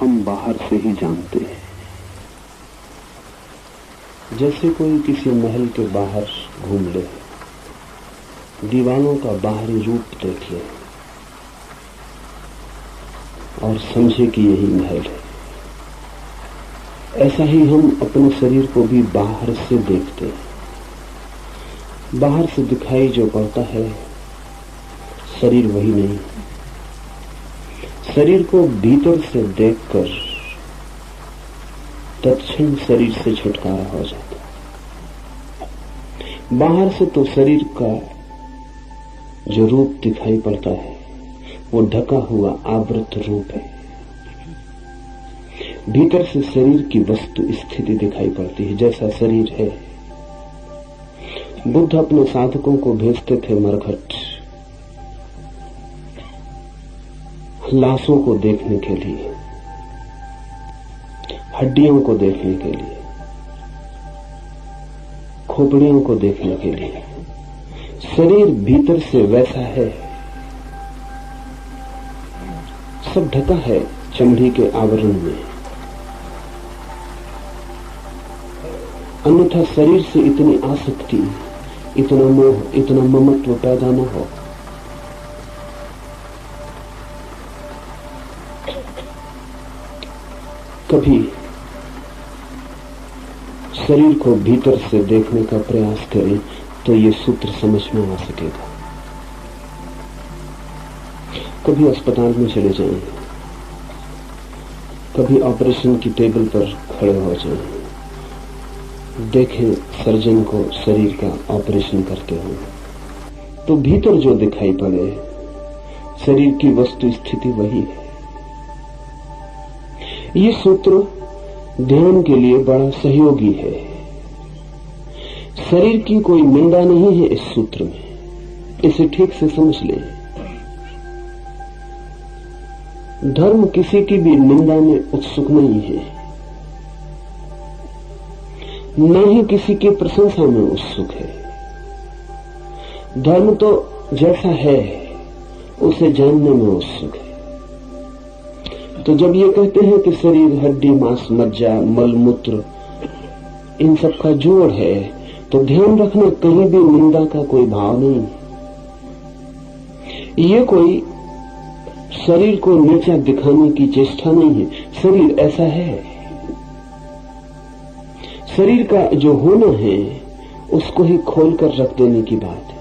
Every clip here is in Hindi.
हम बाहर से ही जानते हैं। जैसे कोई किसी महल के बाहर घूम ले, दीवारों का बाहरी रूप देख ले और समझे कि यही महल है, ऐसा ही हम अपने शरीर को भी बाहर से देखते हैं। बाहर से दिखाई जो पड़ता है शरीर वही नहीं। शरीर को भीतर से देखकर तत्क्षण शरीर से छुटकारा हो जाता। बाहर से तो शरीर का जो रूप दिखाई पड़ता है वो ढका हुआ आवृत रूप है। भीतर से शरीर की वस्तु स्थिति दिखाई पड़ती है, जैसा शरीर है। बुद्ध अपने साधकों को भेजते थे मरघट, लाशों को देखने के लिए, हड्डियों को देखने के लिए, खोपड़ियों को देखने के लिए। शरीर भीतर से वैसा है, सब ढका है चमड़ी के आवरण में। अन्यथा शरीर से इतनी आसक्ति, इतना मोह, इतना ममत्व पैदा न हो। कभी शरीर को भीतर से देखने का प्रयास करें तो ये सूत्र समझ में आ सकेगा। कभी अस्पताल में चले जाएं, कभी ऑपरेशन की टेबल पर खड़े हो जाएं, देखें सर्जन को शरीर का ऑपरेशन करते हुए, तो भीतर जो दिखाई पड़े शरीर की वस्तु स्थिति वही है। ये सूत्र ध्यान के लिए बड़ा सहयोगी है। शरीर की कोई निंदा नहीं है इस सूत्र में, इसे ठीक से समझ लें। धर्म किसी की भी निंदा में उत्सुक नहीं है, न ही किसी की प्रशंसा में उत्सुक है। धर्म तो जैसा है उसे जानने में उत्सुक है। तो जब ये कहते हैं कि शरीर हड्डी, मांस, मज्जा, मल मूत्र इन सब का जोड़ है, तो ध्यान रखना कहीं भी निंदा का कोई भाव नहीं। ये कोई शरीर को नीचा दिखाने की चेष्टा नहीं है। शरीर ऐसा है। शरीर का जो होना है उसको ही खोलकर रख देने की बात है।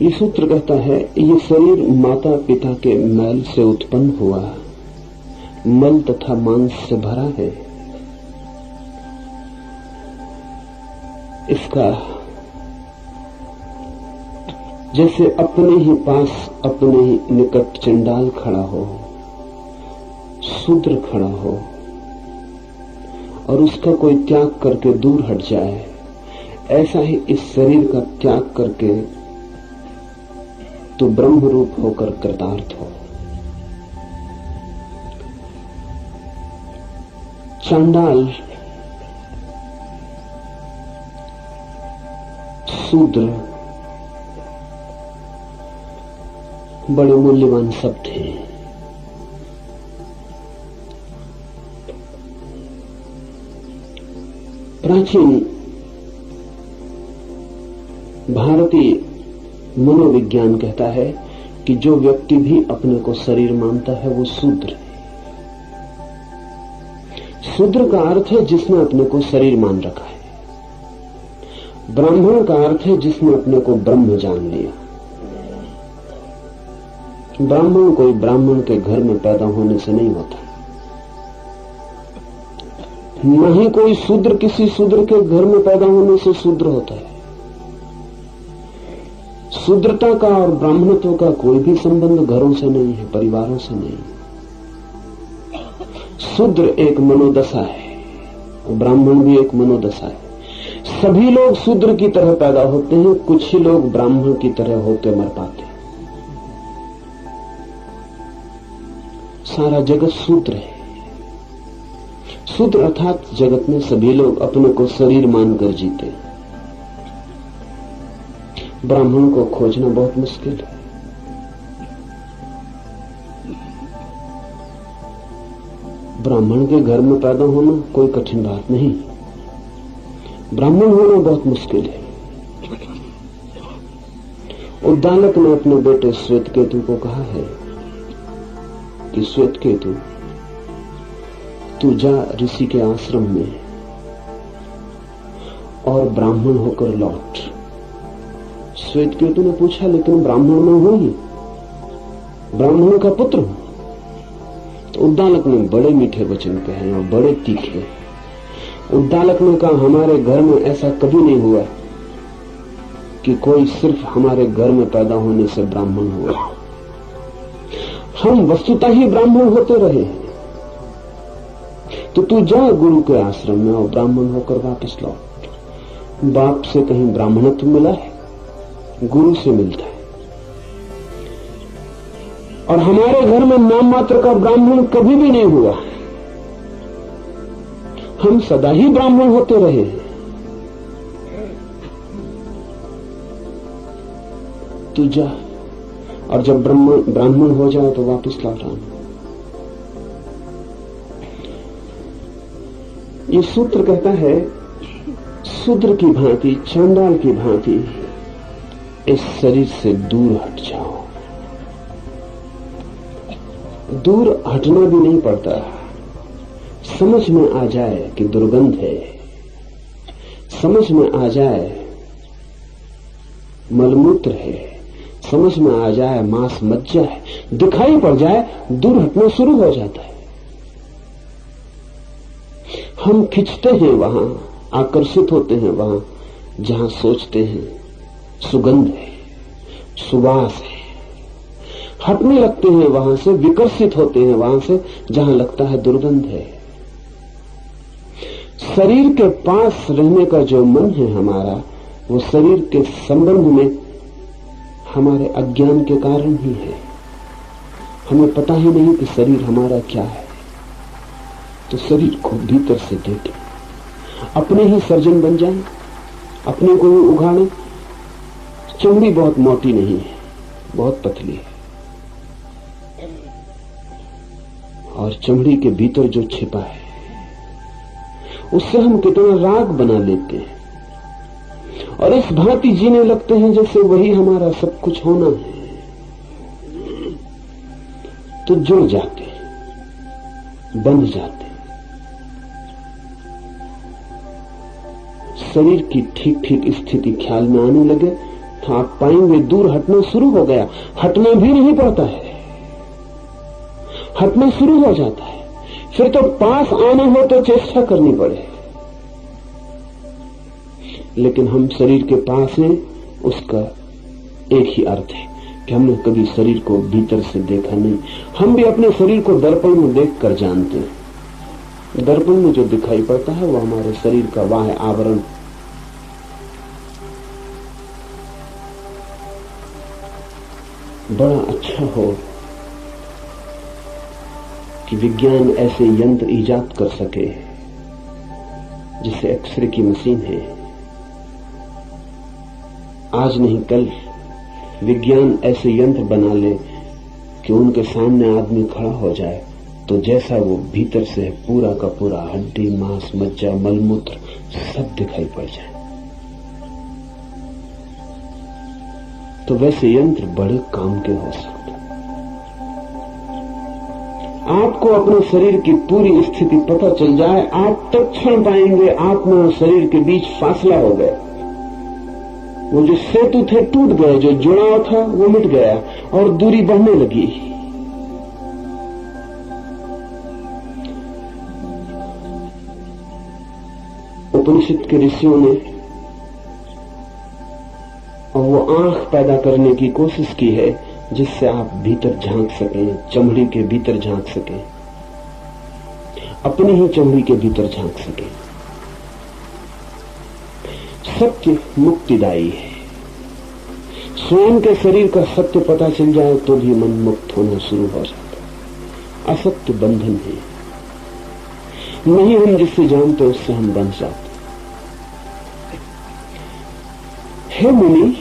ये सूत्र कहता है ये शरीर माता पिता के मैल से उत्पन्न हुआ, मल तथा मांस से भरा है। इसका जैसे अपने ही पास, अपने ही निकट चंडाल खड़ा हो, शूद्र खड़ा हो और उसका कोई त्याग करके दूर हट जाए, ऐसा ही इस शरीर का त्याग करके तो ब्रह्म रूप होकर कृतार्थ हो। चांडाल, शूद्र बड़े मूल्यवान शब्द हैं। प्राचीन भारतीय मनोविज्ञान कहता है कि जो व्यक्ति भी अपने को शरीर मानता है वो शूद्र है। शूद्र का अर्थ है जिसने अपने को शरीर मान रखा है। ब्राह्मण का अर्थ है जिसने अपने को ब्रह्म जान लिया। ब्राह्मण कोई ब्राह्मण के घर में पैदा होने से नहीं होता, न ही कोई शूद्र किसी शूद्र के घर में पैदा होने से शूद्र होता है। शूद्रता का और ब्राह्मणत्व का कोई भी संबंध घरों से नहीं है, परिवारों से नहीं। शूद्र एक मनोदशा है, ब्राह्मण भी एक मनोदशा है। सभी लोग शूद्र की तरह पैदा होते हैं, कुछ ही लोग ब्राह्मण की तरह होते मर पाते हैं। सारा जगत शूद्र है। शूद्र अर्थात जगत में सभी लोग अपने को शरीर मानकर जीते हैं। ब्राह्मण को खोजना बहुत मुश्किल है। ब्राह्मण के घर में पैदा होना कोई कठिन बात नहीं, ब्राह्मण होना बहुत मुश्किल है। उद्दालक ने अपने बेटे श्वेतकेतु को कहा है कि श्वेतकेतु, तू जा ऋषि के आश्रम में और ब्राह्मण होकर लौट। श्वेतकेतु ने पूछा, लेकिन ब्राह्मण में हूं ही, ब्राह्मण का पुत्र हूं। तो उद्दालक ने बड़े मीठे वचन कहे और बड़े तीखे। उद्दालक ने कहा, हमारे घर में ऐसा कभी नहीं हुआ कि कोई सिर्फ हमारे घर में पैदा होने से ब्राह्मण हुआ। हम वस्तुतः ही ब्राह्मण होते रहे। तो तू जा गुरु के आश्रम में और ब्राह्मण होकर वापस लौट। बाप से कहीं ब्राह्मणत्व मिला है? गुरु से मिलता है। और हमारे घर में नाम मात्र का ब्राह्मण कभी भी नहीं हुआ। हम सदा ही ब्राह्मण होते रहे। तू जा और जब ब्राह्मण हो जाए तो वापस लौट आना। ये सूत्र कहता है, शूद्र की भांति, चांडाल की भांति इस शरीर से दूर हट जाओ। दूर हटना भी नहीं पड़ता, समझ में आ जाए कि दुर्गंध है, समझ में आ जाए मलमूत्र है, समझ में आ जाए मांस मज्जा है, दिखाई पड़ जाए, दूर हटना शुरू हो जाता है। हम खिंचते हैं वहां, आकर्षित होते हैं वहां जहां सोचते हैं सुगंध है, सुवास है। हटने लगते हैं वहां से, विकर्षित होते हैं वहां से जहां लगता है दुर्गंध है। शरीर के पास रहने का जो मन है हमारा, वो शरीर के संबंध में हमारे अज्ञान के कारण ही है। हमें पता ही नहीं कि शरीर हमारा क्या है। तो शरीर को भीतर से देखें, अपने ही सर्जन बन जाएं, अपने को ही उगाड़ें। चमड़ी बहुत मोटी नहीं है, बहुत पतली है, और चमड़ी के भीतर जो छिपा है उससे हम कितना राग बना लेते हैं और इस भांति जीने लगते हैं जैसे वही हमारा सब कुछ होना है। तो जुड़ जाते, बंध जाते। शरीर की ठीक ठीक स्थिति ख्याल में आने लगे तो आप पाएंगे दूर हटना शुरू हो गया। हटना भी नहीं पड़ता है, हटना शुरू हो जाता है। फिर तो पास आना हो तो चेष्टा करनी पड़े, लेकिन हम शरीर के पास हैं, उसका एक ही अर्थ है कि हमने कभी शरीर को भीतर से देखा नहीं। हम भी अपने शरीर को दर्पण में देखकर जानते हैं। दर्पण में जो दिखाई पड़ता है वो हमारे शरीर का बाह्य आवरण। बड़ा अच्छा हो कि विज्ञान ऐसे यंत्र इजाद कर सके, जिसे एक्सरे की मशीन है। आज नहीं कल विज्ञान ऐसे यंत्र बना ले कि उनके सामने आदमी खड़ा हो जाए तो जैसा वो भीतर से है पूरा का पूरा हड्डी, मांस, मज्जा, मलमूत्र सब दिखाई पड़ जाए। तो वैसे यंत्र बड़े काम के हो सकते। आपको अपने शरीर की पूरी स्थिति पता चल जाए, आप तत्क्षण पाएंगे आत्मा और शरीर के बीच फासला हो गया। वो जो सेतु थे टूट गए, जो जुड़ाव था वो मिट गया और दूरी बढ़ने लगी। उपनिषद के ऋषियों ने वो आंख पैदा करने की कोशिश की है जिससे आप भीतर झांक सकें, चमड़ी के भीतर झांक सकें, अपनी ही चमड़ी के भीतर झांक सकें। सत्य मुक्तिदायी है। स्वयं के शरीर का सत्य पता चल जाए तो भी मन मुक्त होना शुरू हो जाता है। असत्य बंधन है, नहीं हम जिससे जानते उससे हम बंध जाते। हे मुनि,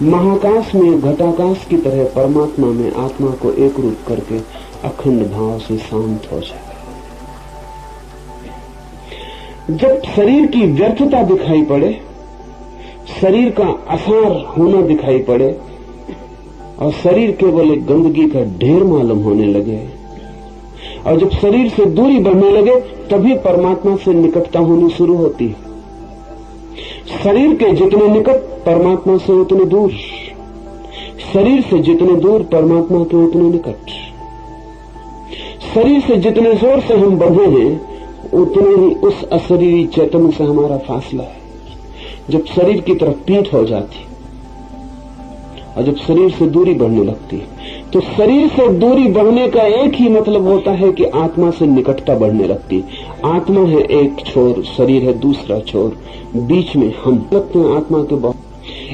महाकाश में घटाकाश की तरह परमात्मा में आत्मा को एक रूप करके अखंड भाव से शांत हो जाए। जब शरीर की व्यर्थता दिखाई पड़े, शरीर का असार होना दिखाई पड़े और शरीर केवल एक गंदगी का ढेर मालूम होने लगे और जब शरीर से दूरी बढ़ने लगे, तभी परमात्मा से निकटता होनी शुरू होती है। शरीर के जितने निकट, परमात्मा से उतने दूर। शरीर से जितने दूर, परमात्मा के उतने निकट। शरीर से जितने जोर से हम बढ़े हैं, उतने ही उस अशरीरी चैतन्य से हमारा फासला है। जब शरीर की तरफ पीठ हो जाती और जब शरीर से दूरी बढ़ने लगती, तो शरीर से दूरी बढ़ने का एक ही मतलब होता है कि आत्मा से निकटता बढ़ने लगती। आत्मा है एक छोर, शरीर है दूसरा छोर, बीच में हम लगते हैं आत्मा के बहुत।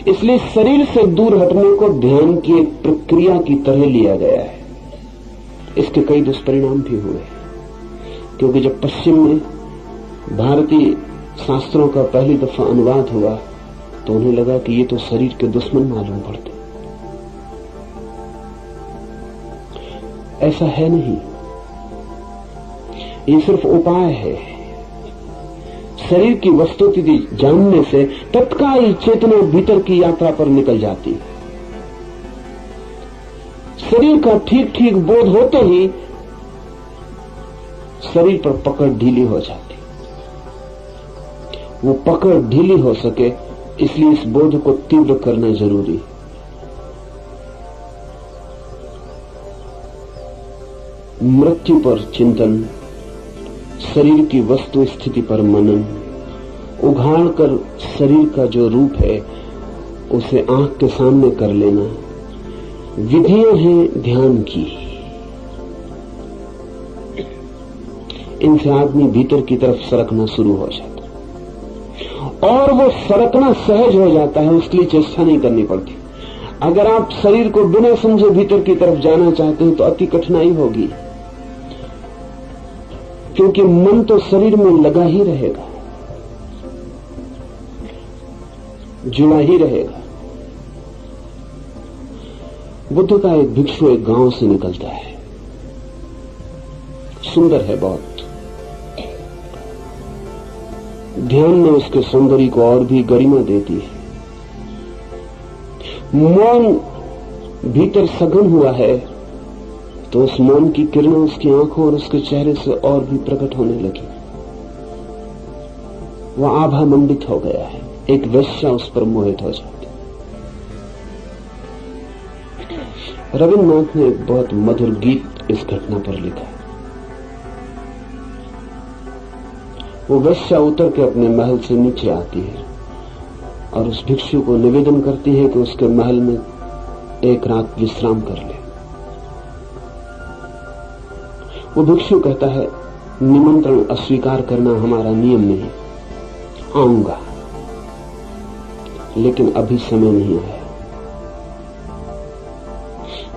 इसलिए शरीर से दूर हटने को ध्यान की एक प्रक्रिया की तरह लिया गया है। इसके कई दुष्परिणाम भी हुए, क्योंकि जब पश्चिम में भारतीय शास्त्रों का पहली दफा अनुवाद हुआ तो उन्हें लगा कि ये तो शरीर के दुश्मन मालूम पड़ते। ऐसा है नहीं, ये सिर्फ उपाय है। शरीर की वस्तुस्थिति जानने से तत्काल चेतना भीतर की यात्रा पर निकल जाती। शरीर का ठीक ठीक बोध होते ही शरीर पर पकड़ ढीली हो जाती। वो पकड़ ढीली हो सके, इसलिए इस बोध को तीव्र करना जरूरी है। मृत्यु पर चिंतन, शरीर की वस्तु स्थिति पर मनन, उघाड़ कर शरीर का जो रूप है उसे आंख के सामने कर लेना, विधियां हैं ध्यान की। इनसे आदमी भीतर की तरफ सरकना शुरू हो जाता है और वो सरकना सहज हो जाता है, उसके लिए चेष्टा नहीं करनी पड़ती। अगर आप शरीर को बिना समझे भीतर की तरफ जाना चाहते हैं तो अति कठिनाई होगी, क्योंकि मन तो शरीर में लगा ही रहेगा, जुड़ा ही रहेगा। बुद्ध का एक भिक्षु एक गांव से निकलता है, सुंदर है बहुत। ध्यान ने उसके सौंदर्य को और भी गरिमा दे दी है। मौन भीतर सघन हुआ है तो उस मौन की किरणें उसकी आंखों और उसके चेहरे से और भी प्रकट होने लगी। वह आभा मंडित हो गया है, एक वेश्या उस पर मोहित हो जाती। रविन्द्रनाथ ने एक बहुत मधुर गीत इस घटना पर लिखा। वो वेश्या उतर के अपने महल से नीचे आती है और उस भिक्षु को निवेदन करती है कि उसके महल में एक रात विश्राम कर ले। वो भिक्षु कहता है, निमंत्रण अस्वीकार करना हमारा नियम नहीं, आऊंगा, लेकिन अभी समय नहीं आया।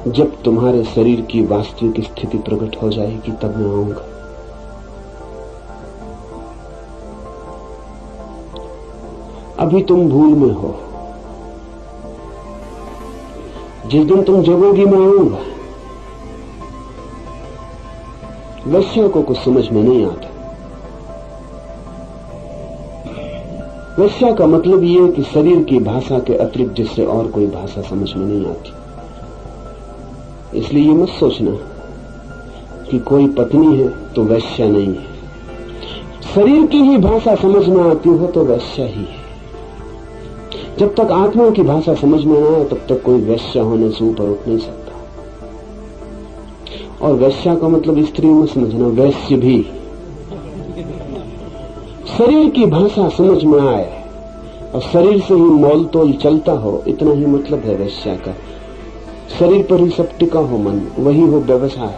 जब तुम्हारे शरीर की वास्तविक स्थिति प्रकट हो जाएगी तब मैं आऊंगा। अभी तुम भूल में हो, जिस दिन तुम जगोगी मैं आऊंगा। वैश्या को कुछ समझ में नहीं आता। वैश्या का मतलब यह है कि शरीर की भाषा के अतिरिक्त जिससे और कोई भाषा समझ में नहीं आती। इसलिए ये मत सोचना कि कोई पत्नी है तो वैश्या नहीं है। शरीर की ही भाषा समझ में आती हो तो वैश्या ही है। जब तक आत्मा की भाषा समझ में ना आए तब तक कोई वैश्या होने से ऊपर उठ नहीं सकता। और वैश्या का मतलब स्त्री में समझना, वैश्य भी। शरीर की भाषा समझ में आए और शरीर से ही मोल तोल चलता हो, इतना ही मतलब है वैश्या का। शरीर पर ही सब टिका हो मन, वही हो व्यवसाय।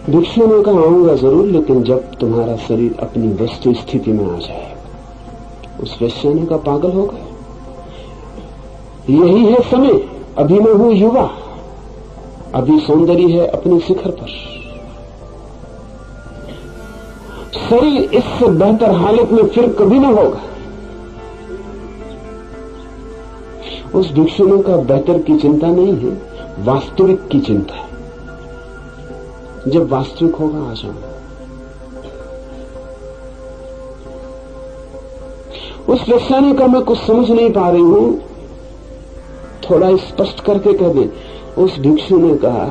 भिक्षु ने कहा, आऊंगा जरूर, लेकिन जब तुम्हारा शरीर अपनी वस्तु स्थिति में आ जाए। उस वैश्या ने कहा, पागल हो गए, यही है समय, अभी मैं हूं युवा, अभी सौंदर्य है अपने शिखर पर। शरीर इससे बेहतर हालत में फिर कभी न होगा। उस भिक्षु ने कहा, बेहतर की चिंता नहीं है, वास्तविक की चिंता है। जब वास्तविक होगा आ जाऊंगा। उस वेश्या ने कहा मैं कुछ समझ नहीं पा रही हूं, थोड़ा स्पष्ट करके कह दे। उस भिक्षु ने कहा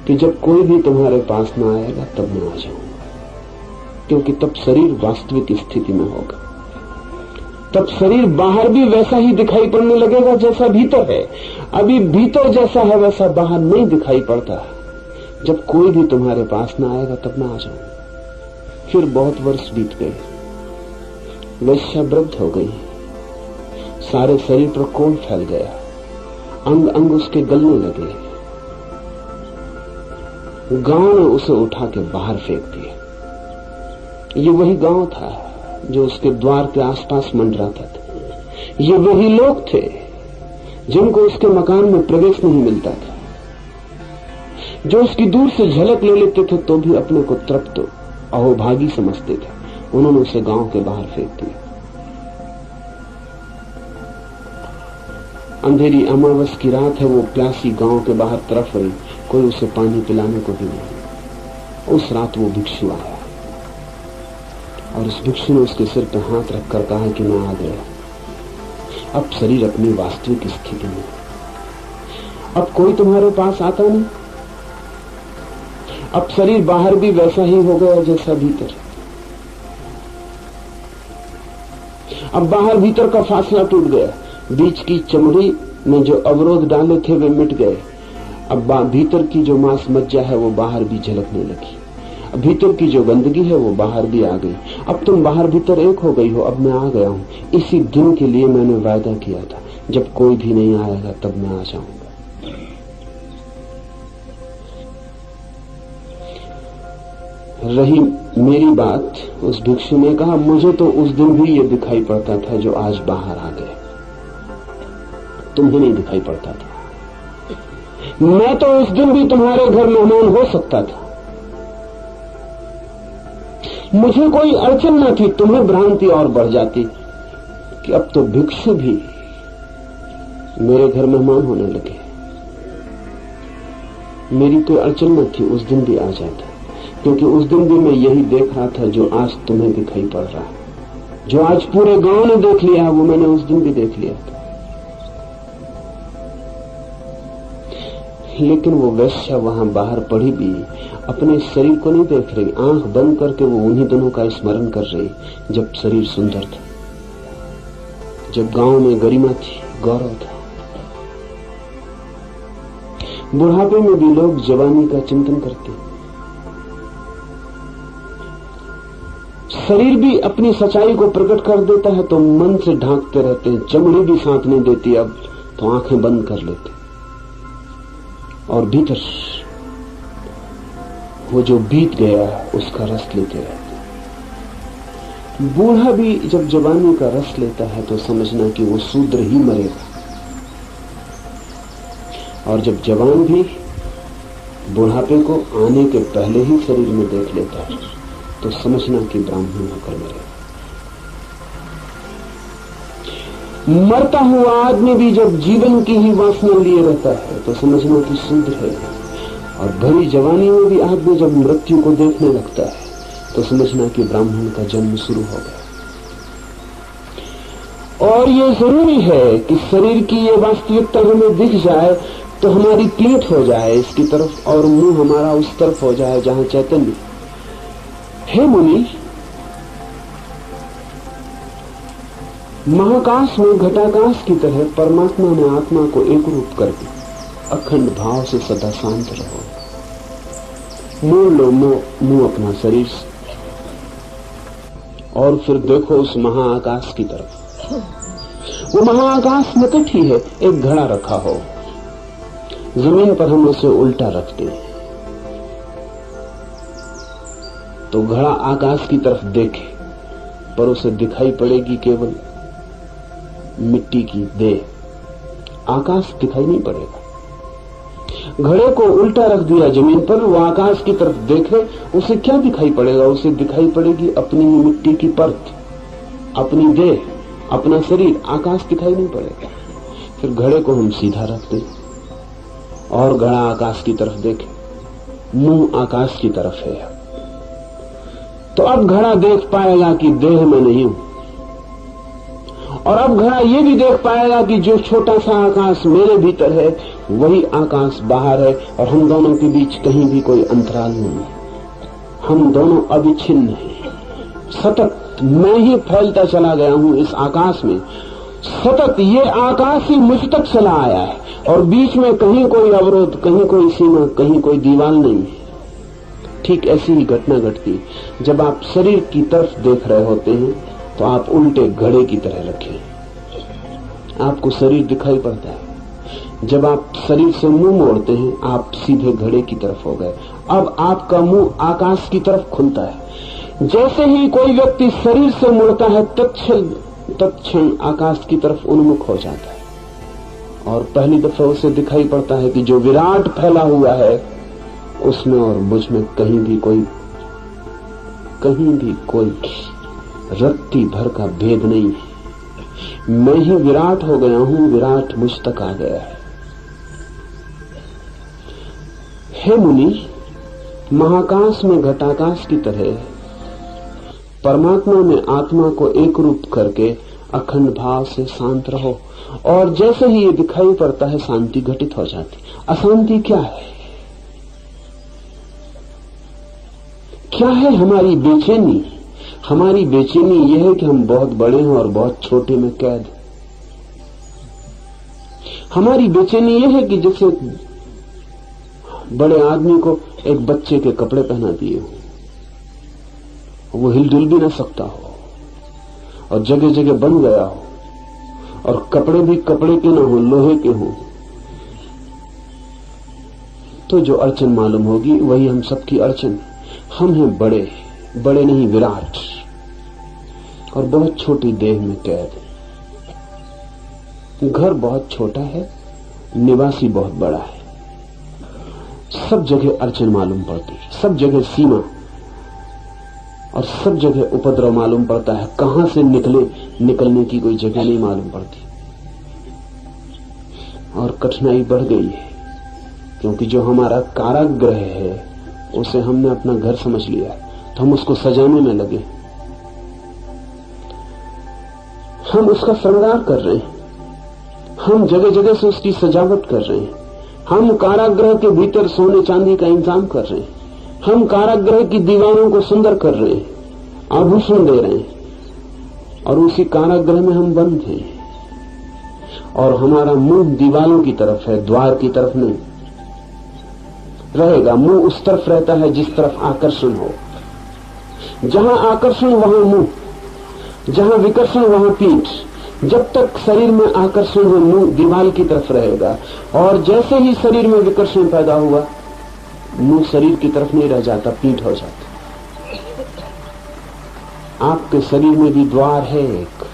कि जब कोई भी तुम्हारे पास ना आएगा तब मैं आ जाऊंगा, क्योंकि तब शरीर वास्तविक स्थिति में होगा। तब शरीर बाहर भी वैसा ही दिखाई पड़ने लगेगा जैसा भीतर है। अभी भीतर जैसा है वैसा बाहर नहीं दिखाई पड़ता। जब कोई भी तुम्हारे पास ना आएगा तब मैं आ जाऊंगा। फिर बहुत वर्ष बीत गए, वेश्या वृद्ध हो गई, सारे शरीर पर कोढ़ फैल गया, अंग अंग उसके गलने लगे। गांव ने उसे उठा के बाहर फेंक दिया। ये वही गांव था जो उसके द्वार के आसपास मंडराता था। ये वही लोग थे जिनको उसके मकान में प्रवेश नहीं मिलता था, जो उसकी दूर से झलक ले लेते थे तो भी अपने को तृप्त अहोभागी समझते थे। उन्होंने उसे गांव के बाहर फेंक दिया। अंधेरी अमावस की रात है, वो प्यासी गांव के बाहर तरफ रही, कोई उसे पानी पिलाने को भी नहीं। उस रात वो भिक्षु आया और उस भिक्षु ने उसके सिर पर हाथ रखकर कहा कि मैं आ गया। अब शरीर अपनी वास्तविक स्थिति में, अब कोई तुम्हारे पास आता नहीं। अब शरीर बाहर भी वैसा ही हो गया जैसा भीतर। अब बाहर भीतर का फासला टूट गया। बीच की चमड़ी में जो अवरोध डाले थे वे मिट गए। अब भीतर की जो मांस मज्जा है वो बाहर भी झलकने लगी। अब भीतर की जो गंदगी है वो बाहर भी आ गई। अब तुम बाहर भीतर एक हो गई हो। अब मैं आ गया हूं। इसी दिन के लिए मैंने वायदा किया था, जब कोई भी नहीं आएगा तब मैं आ जाऊंगा। रही मेरी बात, उस भिक्षु ने कहा, मुझे तो उस दिन भी ये दिखाई पड़ता था जो आज बाहर आ गए, तुम्हें नहीं दिखाई पड़ता था। मैं तो उस दिन भी तुम्हारे घर मेहमान हो सकता था, मुझे कोई अड़चन न थी। तुम्हें भ्रांति और बढ़ जाती कि अब तो भिक्षु भी मेरे घर मेहमान होने लगे। मेरी कोई अड़चन न थी, उस दिन भी आ जाता, क्योंकि उस दिन भी मैं यही देख रहा था जो आज तुम्हें दिखाई पड़ रहा है। जो आज पूरे गांव ने देख लिया है वो मैंने उस दिन भी देख लिया था। लेकिन वो वेश्या वहां बाहर पड़ी भी अपने शरीर को नहीं देख रही। आंख बंद करके वो उन्हीं दिनों का स्मरण कर रही जब शरीर सुंदर था, जब गांव में गरिमा थी, गौरव था। बुढ़ापे में भी लोग जवानी का चिंतन करते हैं। शरीर भी अपनी सच्चाई को प्रकट कर देता है तो मन से ढांकते रहते हैं। चमड़ी भी साथ नहीं देती, अब तो आंखें बंद कर लेते और भीतर वो जो बीत गया उसका रस लेते रहते। बूढ़ा भी जब जवानी का रस लेता है तो समझना कि वो शूद्र ही मरेगा, और जब जवान भी बुढ़ापे को आने के पहले ही शरीर में देख लेता है तो समझना कि ब्राह्मण होकर मरेगा। मरता हुआ आदमी भी जब जीवन की ही वासना लिए रहता है तो समझना कि शूद्र है, और भरी जवानी में भी आदमी जब मृत्यु को देखने लगता है तो समझना कि ब्राह्मण का जन्म शुरू हो गया। और ये जरूरी है कि शरीर की ये वास्तविकता हमें दिख जाए तो हमारी पीठ हो जाए इसकी तरफ और मुंह हमारा उस तरफ हो जाए जहां चैतन्य। हे मुनि, महाकाश में घटाकाश की तरह परमात्मा ने आत्मा को एक रूप कर दी। अखंड भाव से सदा शांत रहो। मोड़ लो मुंह अपना शरीर से और फिर देखो उस महाआकाश की तरफ। वो महाआकाश निकट ही है। एक घड़ा रखा हो, जमीन पर हम उसे उल्टा रखते हैं तो घड़ा आकाश की तरफ देखे पर उसे दिखाई पड़ेगी केवल मिट्टी की देह, आकाश दिखाई नहीं पड़ेगा। घड़े को उल्टा रख दिया जमीन पर, वो आकाश की तरफ देखे, उसे क्या दिखाई पड़ेगा? उसे दिखाई पड़ेगी अपनी ही मिट्टी की परत, अपनी देह, अपना शरीर। आकाश दिखाई नहीं पड़ेगा। फिर घड़े को हम सीधा रख दें और घड़ा आकाश की तरफ देखे मुंह आकाश की तरफ है। तो अब घड़ा देख पाएगा कि देह में नहीं हूं, और अब घड़ा ये भी देख पाएगा कि जो छोटा सा आकाश मेरे भीतर है वही आकाश बाहर है, और हम दोनों के बीच कहीं भी कोई अंतराल नहीं है। हम दोनों अविच्छिन्न हैं। सतत मैं ही फैलता चला गया हूं इस आकाश में। सतत ये आकाश ही मुझ तक चला आया है, और बीच में कहीं कोई अवरोध, कहीं कोई सीमा, कहीं कोई दीवार नहीं है। ठीक ऐसी ही घटना घटती है। जब आप शरीर की तरफ देख रहे होते हैं तो आप उल्टे घड़े की तरह रखें, आपको शरीर दिखाई पड़ता है। जब आप शरीर से मुंह मोड़ते हैं आप सीधे घड़े की तरफ हो गए। अब आपका मुंह आकाश की तरफ खुलता है। जैसे ही कोई व्यक्ति शरीर से मुड़ता है तत्क्षण आकाश की तरफ उन्मुख हो जाता है, और पहली दफा उसे दिखाई पड़ता है कि जो विराट फैला हुआ है उसमें और मुझ में कहीं भी कोई रत्ती भर का भेद नहीं है। मैं ही विराट हो गया हूं, विराट मुझ तक आ गया है। हे मुनि, महाकाश में घटाकाश की तरह परमात्मा में आत्मा को एक रूप करके अखंड भाव से शांत रहो, और जैसे ही ये दिखाई पड़ता है शांति घटित हो जाती। अशांति क्या है? क्या है हमारी बेचैनी? हमारी बेचैनी यह है कि हम बहुत बड़े हैं और बहुत छोटे में कैद। हमारी बेचैनी यह है कि जैसे बड़े आदमी को एक बच्चे के कपड़े पहना दिए हो, वो हिलडुल भी ना सकता हो, और जगह जगह बन गया हो, और कपड़े भी कपड़े के ना हो, लोहे के हो, तो जो अड़चन मालूम होगी वही हम सबकी अड़चन। हम हैं बड़े, बड़े नहीं विराट, और बहुत छोटी देह में कैद। घर बहुत छोटा है, निवासी बहुत बड़ा है। सब जगह अड़चन मालूम पड़ती है, सब जगह सीमा, और सब जगह उपद्रव मालूम पड़ता है। कहां से निकलने की कोई जगह नहीं मालूम पड़ती, और कठिनाई बढ़ गई है, क्योंकि जो हमारा कारागृह है उसे हमने अपना घर समझ लिया, तो हम उसको सजाने में लगे। हम उसका श्रृंगार कर रहे हैं, हम जगह जगह से उसकी सजावट कर रहे हैं। हम कारागृह के भीतर सोने चांदी का इंतजाम कर रहे हैं, हम कारागृह की दीवारों को सुंदर कर रहे हैं, आभूषण दे रहे हैं, और उसी कारागृह में हम बंद हैं। और हमारा मुंह दीवारों की तरफ है, द्वार की तरफ नहीं रहेगा। मुंह उस तरफ रहता है जिस तरफ आकर्षण हो। जहां आकर्षण वहां मुंह, जहां विकर्षण वहां पीठ। जब तक शरीर में आकर्षण हो मुंह दीवार की तरफ रहेगा, और जैसे ही शरीर में विकर्षण पैदा हुआ मुंह शरीर की तरफ नहीं रह जाता, पीठ हो जाता। आपके शरीर में भी द्वार है एक,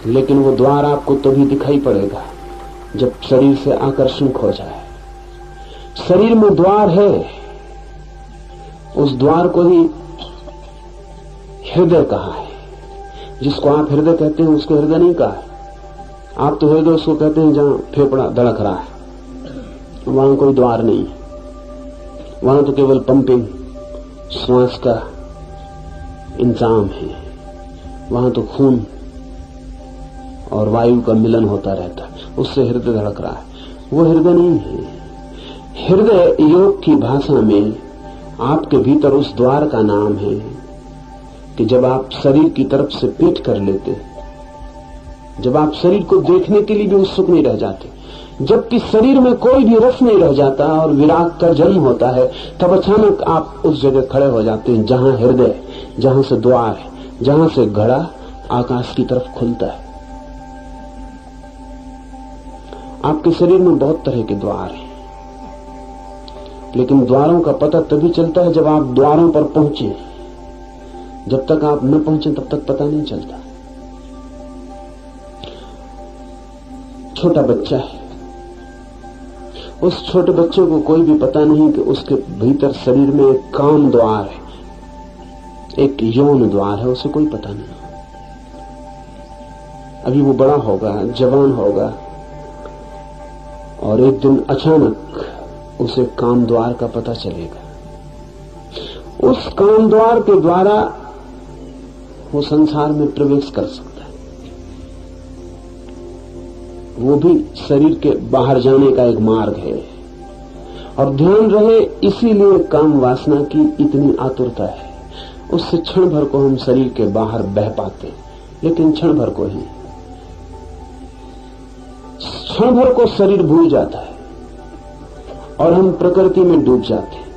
लेकिन वो द्वार आपको तभी दिखाई पड़ेगा जब शरीर से आकर्षण खो जाए। शरीर में द्वार है, उस द्वार को ही हृदय कहा है। जिसको आप हृदय कहते हैं उसको हृदय नहीं कहा है। आप तो हृदय उसको कहते हैं जहां फेफड़ा धड़क रहा है, वहां कोई द्वार नहीं है। वहां तो केवल पंपिंग, श्वास का इंतजाम है। वहां तो खून और वायु का मिलन होता रहता है, उससे हृदय धड़क रहा है। वो हृदय नहीं है। हृदय योग की भाषा में आपके भीतर उस द्वार का नाम है कि जब आप शरीर की तरफ से पीठ कर लेते, जब आप शरीर को देखने के लिए भी उत्सुक नहीं रह जाते, जबकि शरीर में कोई भी रस नहीं रह जाता और विराग का जन्म होता है, तब अचानक आप उस जगह खड़े हो जाते हैं जहां हृदय, जहां से द्वार है, जहां से घड़ा आकाश की तरफ खुलता है। आपके शरीर में बहुत तरह के द्वार हैं, लेकिन द्वारों का पता तभी चलता है जब आप द्वारों पर पहुंचे। जब तक आप न पहुंचे तब तक पता नहीं चलता। छोटा बच्चा है, उस छोटे बच्चे को कोई भी पता नहीं कि उसके भीतर शरीर में एक काम द्वार है, एक यौन द्वार है, उसे कोई पता नहीं। अभी वो बड़ा होगा, जवान होगा, और एक दिन अचानक उसे काम द्वार का पता चलेगा। उस काम द्वार के द्वारा वो संसार में प्रवेश कर सकता है। वो भी शरीर के बाहर जाने का एक मार्ग है। और ध्यान रहे, इसीलिए काम वासना की इतनी आतुरता है। उससे क्षण भर को हम शरीर के बाहर बह पाते हैं, लेकिन क्षण भर को ही। क्षण भर को शरीर भूल जाता है और हम प्रकृति में डूब जाते हैं।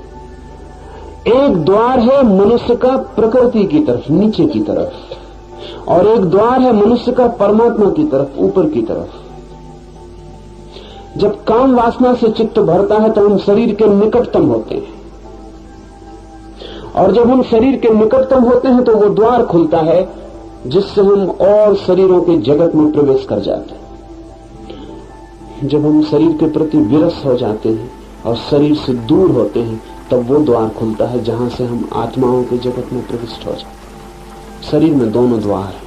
एक द्वार है मनुष्य का प्रकृति की तरफ, नीचे की तरफ, और एक द्वार है मनुष्य का परमात्मा की तरफ, ऊपर की तरफ। जब काम वासना से चित्त भरता है तो हम शरीर के निकटतम होते हैं, और जब हम शरीर के निकटतम होते हैं तो वो द्वार खुलता है जिससे हम और शरीरों के जगत में प्रवेश कर जाते हैं। जब हम शरीर के प्रति विरस हो जाते हैं और शरीर से दूर होते हैं, तब वो द्वार खुलता है जहां से हम आत्माओं के जगत में प्रविष्ट हो जाते हैं। शरीर में दोनों द्वार हैं।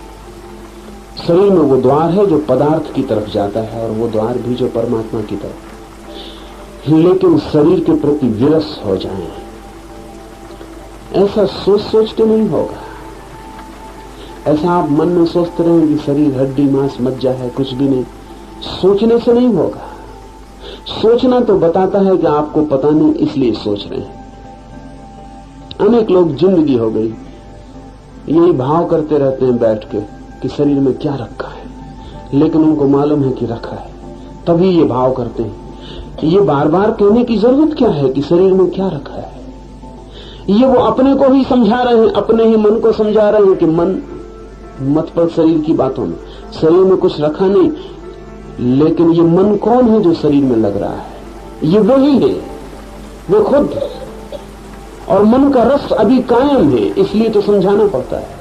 शरीर में वो द्वार है जो पदार्थ की तरफ जाता है, और वो द्वार भी जो परमात्मा की तरफ। लेकिन शरीर के प्रति विरस हो जाए, ऐसा सोच सोच के नहीं होगा। ऐसा आप मन में सोचते रहें कि शरीर हड्डी मांस मज्जा है, कुछ भी नहीं, सोचने से नहीं होगा। सोचना तो बताता है कि आपको पता नहीं, इसलिए सोच रहे हैं। अनेक लोग जिंदगी हो गई यही भाव करते रहते हैं बैठ के कि शरीर में क्या रखा है, लेकिन उनको मालूम है कि रखा है, तभी ये भाव करते हैं। ये बार बार कहने की जरूरत क्या है कि शरीर में क्या रखा है? ये वो अपने को ही समझा रहे हैं, अपने ही मन को समझा रहे हैं कि मन मत पड़ शरीर की बातों में, शरीर में कुछ रखा नहीं। लेकिन ये मन कौन है जो शरीर में लग रहा है? ये वही है, वो खुद। और मन का रस अभी कायम है, इसलिए तो समझाना पड़ता है।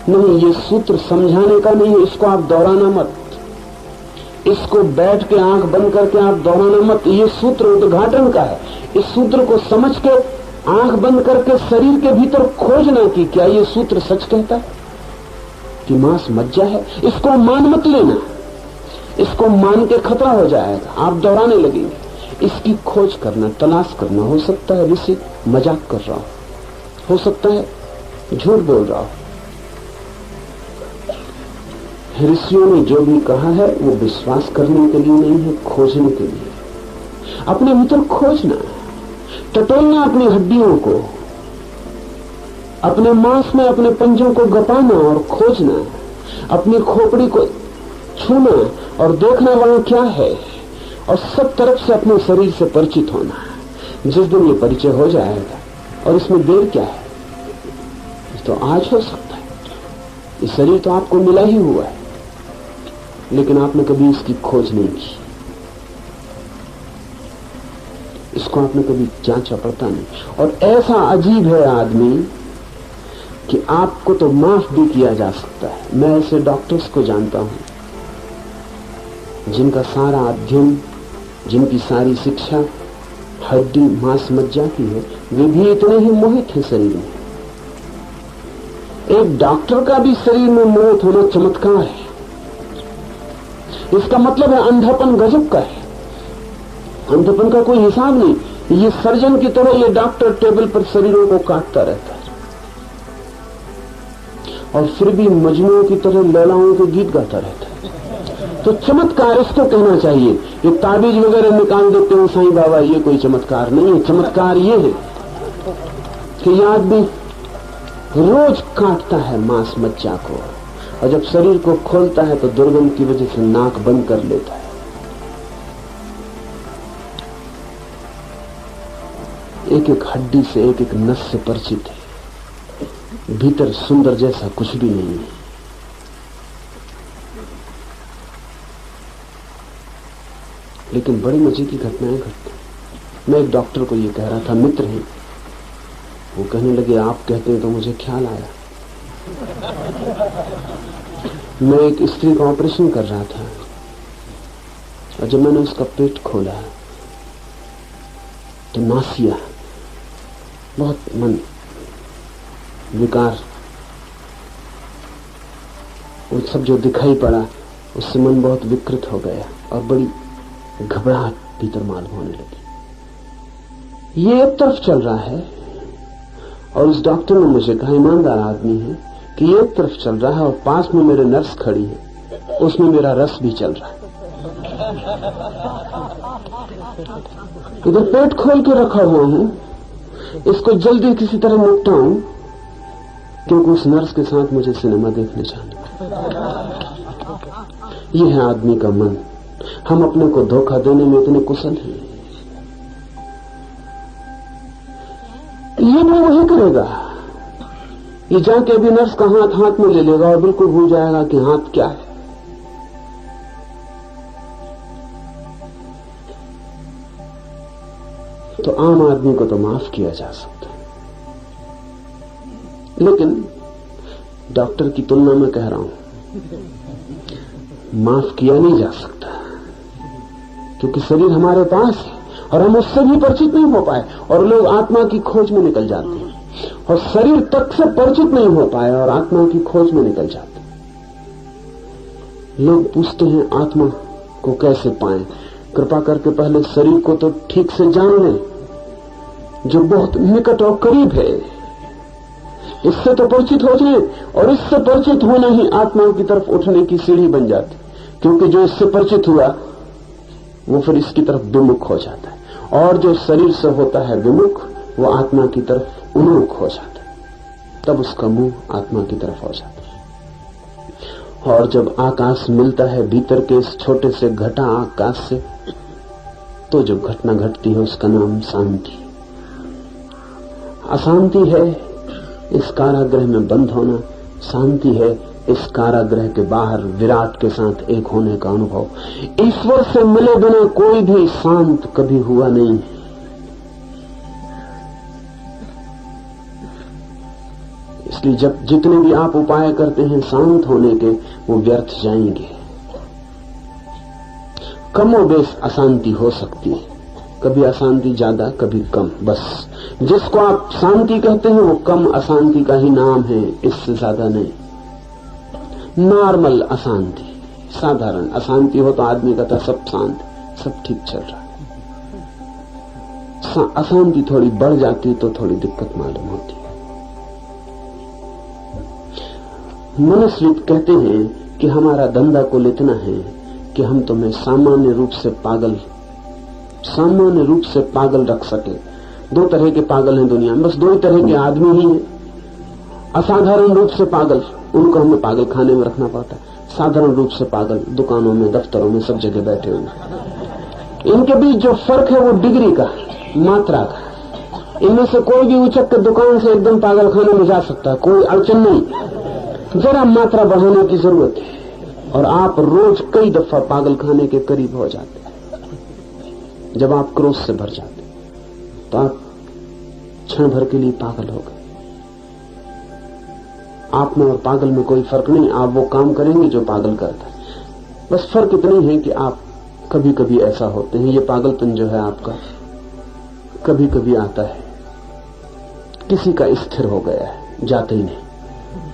नहीं, ये सूत्र समझाने का नहीं है, इसको आप दोहराना मत। इसको बैठ के आंख बंद करके आप दोहराना मत। ये सूत्र उद्घाटन का है। इस सूत्र को समझ के आंख बंद करके शरीर के भीतर खोजना कि क्या ये सूत्र सच कहता है कि मांस मज्जा है। इसको मान मत लेना, इसको मान के खतरा हो जाएगा, आप दोहराने लगेंगे। इसकी खोज करना, तलाश करना। हो सकता है ऋषि मजाक कर रहा हो सकता है झूठ बोल रहा हो। ऋषियों ने जो भी कहा है वो विश्वास करने के लिए नहीं है, खोजने के लिए। अपने भीतर खोजना, टटोलना अपनी हड्डियों को, अपने मांस में अपने पंजों को गपाना और खोजना, अपनी खोपड़ी को छूना और देखना वहां क्या है, और सब तरफ से अपने शरीर से परिचित होना। जिस दिन ये परिचय हो जाएगा, और इसमें देर क्या है, तो आज हो सकता है। ये शरीर तो आपको मिला ही हुआ है, लेकिन आपने कभी इसकी खोज नहीं की, इसको आपने कभी जांचा पड़ता नहीं। और ऐसा अजीब है आदमी कि आपको तो माफ भी किया जा सकता है। मैं ऐसे डॉक्टर्स को जानता हूं जिनका सारा अध्ययन, जिनकी सारी शिक्षा हड्डी मांस मज्जा की है, वे भी इतने ही मोहित हैं शरीर में। एक डॉक्टर का भी शरीर में मोहित होना चमत्कार है। इसका मतलब है अंधापन गजब का है। अंधापन का कोई हिसाब नहीं। ये सर्जन की तरह ये डॉक्टर टेबल पर शरीरों को काटता रहता है, और फिर भी मजनू की तरह लैलाओं के गीत गाता रहता है। तो चमत्कार इसको कहना चाहिए। ये ताबीज वगैरह निकाल देते हैं साईं बाबा, ये कोई चमत्कार नहीं है। चमत्कार ये है कि ये आदमी रोज काटता है मांस मज्जा को, और जब शरीर को खोलता है तो दुर्गंध की वजह से नाक बंद कर लेता है। एक एक हड्डी से, एक एक नस से परिचित है। भीतर सुंदर जैसा कुछ भी नहीं है। लेकिन बड़ी मजे की घटनाएं घटती। मैं एक डॉक्टर को ये कह रहा था, मित्र हैं, वो कहने लगे आप कहते हैं तो मुझे ख्याल आया। मैं एक स्त्री का ऑपरेशन कर रहा था, और जब मैंने उसका पेट खोला तो नासिया, बहुत मन विकार, वो सब जो दिखाई पड़ा उससे मन बहुत विकृत हो गया, और बड़ी घबराहट भीतर मालूम होने लगी। ये एक तरफ चल रहा है और उस डॉक्टर ने मुझे कहा, ईमानदार आदमी है, कि ये एक तरफ चल रहा है और पास में मेरे नर्स खड़ी है, उसमें मेरा रस भी चल रहा है। इधर पेट खोल के रखा हुआ हूं, इसको जल्दी किसी तरह निपटाऊं, क्योंकि उस नर्स के साथ मुझे सिनेमा देखने जाना। ये है आदमी का मन। हम अपने को धोखा देने में इतने कुशल हैं। ये वो वही करेगा, ये जाके अभी नर्स का हाथ हाथ में ले लेगा और बिल्कुल भूल जाएगा कि हाथ क्या है। तो आम आदमी को तो माफ किया जा सकता है, लेकिन डॉक्टर की तुलना में कह रहा हूं, माफ किया नहीं जा सकता, क्योंकि शरीर हमारे पास है और हम उससे भी परिचित नहीं हो पाए, और लोग आत्मा की खोज में निकल जाते हैं, और शरीर तक से परिचित नहीं हो पाए और आत्मा की खोज में निकल जाते हैं। लोग पूछते हैं आत्मा को कैसे पाएं? कृपा करके पहले शरीर को तो ठीक से जान लें, जो बहुत निकट और करीब है, इससे तो परिचित हो जाए, और इससे परिचित होना ही आत्मा की तरफ उठने की सीढ़ी बन जाती, क्योंकि जो इससे परिचित हुआ वो फिर इसकी तरफ विमुख हो जाता है, और जो शरीर से होता है विमुख वो आत्मा की तरफ उन्मुख हो जाता है, तब उसका मुंह आत्मा की तरफ हो जाता है। और जब आकाश मिलता है भीतर के इस छोटे से घटा आकाश से, तो जो घटना घटती है उसका नाम शांति। अशांति है इस कारागृह में बंद होना, शांति है इस कारागृह के बाहर विराट के साथ एक होने का अनुभव। ईश्वर से मिले बिना कोई भी शांत कभी हुआ नहीं। इसलिए जब जितने भी आप उपाय करते हैं शांत होने के, वो व्यर्थ जाएंगे। कमोबेश अशांति हो सकती है, कभी अशांति ज्यादा कभी कम, बस जिसको आप शांति कहते हैं वो कम अशांति का ही नाम है, इससे ज्यादा नहीं। नॉर्मल अशांति, साधारण अशांति हो तो आदमी कहता सब शांत, सब ठीक चल रहा है। अशांति थोड़ी बढ़ जाती तो थोड़ी दिक्कत मालूम होती है। मनुष्य कहते हैं कि हमारा धंधा कुल इतना है कि हम तुम्हें सामान्य रूप से पागल रख सके। दो तरह के पागल हैं दुनिया में, बस दो ही तरह के आदमी ही हैं। असाधारण रूप से पागल, उनको हमें पागल खाने में रखना पड़ता है। साधारण रूप से पागल दुकानों में, दफ्तरों में, सब जगह बैठे हुए। इनके बीच जो फर्क है वो डिग्री का, मात्रा का। इनमें से कोई भी उचक के दुकान से एकदम पागल खाने में जा सकता है, कोई अड़चन नहीं, जरा मात्रा बढ़ाने की जरूरत है, और आप रोज कई दफा पागल खाने के करीब हो जाते हैं। जब आप क्रोध से भर जाते तो आप क्षण भर के लिए पागल हो गए। आप में और पागल में कोई फर्क नहीं, आप वो काम करेंगे जो पागल करता है। बस फर्क इतना ही है कि आप कभी कभी ऐसा होते हैं। ये पागलपन जो है आपका कभी कभी आता है, किसी का स्थिर हो गया है, जाते ही नहीं,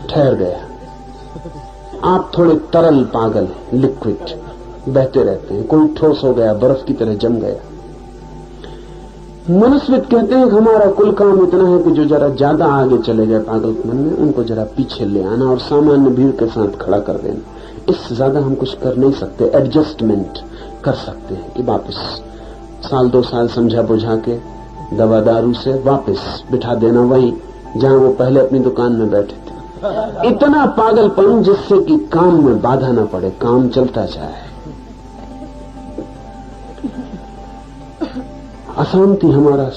ठहर गया। आप थोड़े तरल पागल, लिक्विड, बहते रहते हैं। कोई ठोस हो गया, बर्फ की तरह जम गया। मनुष्य कहते हैं कि हमारा कुल काम इतना है कि जो जरा ज्यादा आगे चले गए पागलपन में, उनको जरा पीछे ले आना और सामान्य भीड़ के साथ खड़ा कर देना। इससे ज्यादा हम कुछ कर नहीं सकते। एडजस्टमेंट कर सकते हैं कि वापस साल 2 साल समझा बुझा के दवा दारू से वापस बिठा देना वहीं जहां वो पहले अपनी दुकान में बैठे थे। इतना पागलपन जिससे कि काम में बाधा न पड़े, काम चलता जाए। अशांति हमारा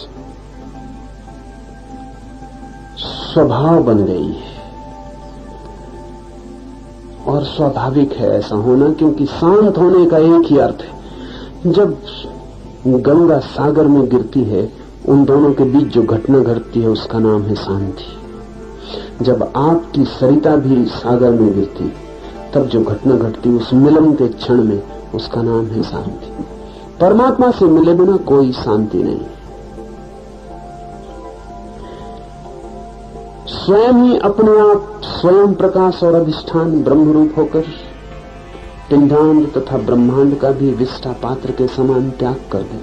स्वभाव बन गई है, और स्वाभाविक है ऐसा होना, क्योंकि शांत होने का एक ही अर्थ है। जब गंगा सागर में गिरती है, उन दोनों के बीच जो घटना घटती है उसका नाम है शांति। जब आपकी सरिता भी सागर में गिरती, तब जो घटना घटती उस मिलन के क्षण में, उसका नाम है शांति। परमात्मा से मिले बिना कोई शांति नहीं। स्वयं ही अपने आप स्वयं प्रकाश और अधिष्ठान ब्रह्म रूप होकर पिंडांड तथा ब्रह्मांड का भी विष्ठा पात्र के समान त्याग कर दे,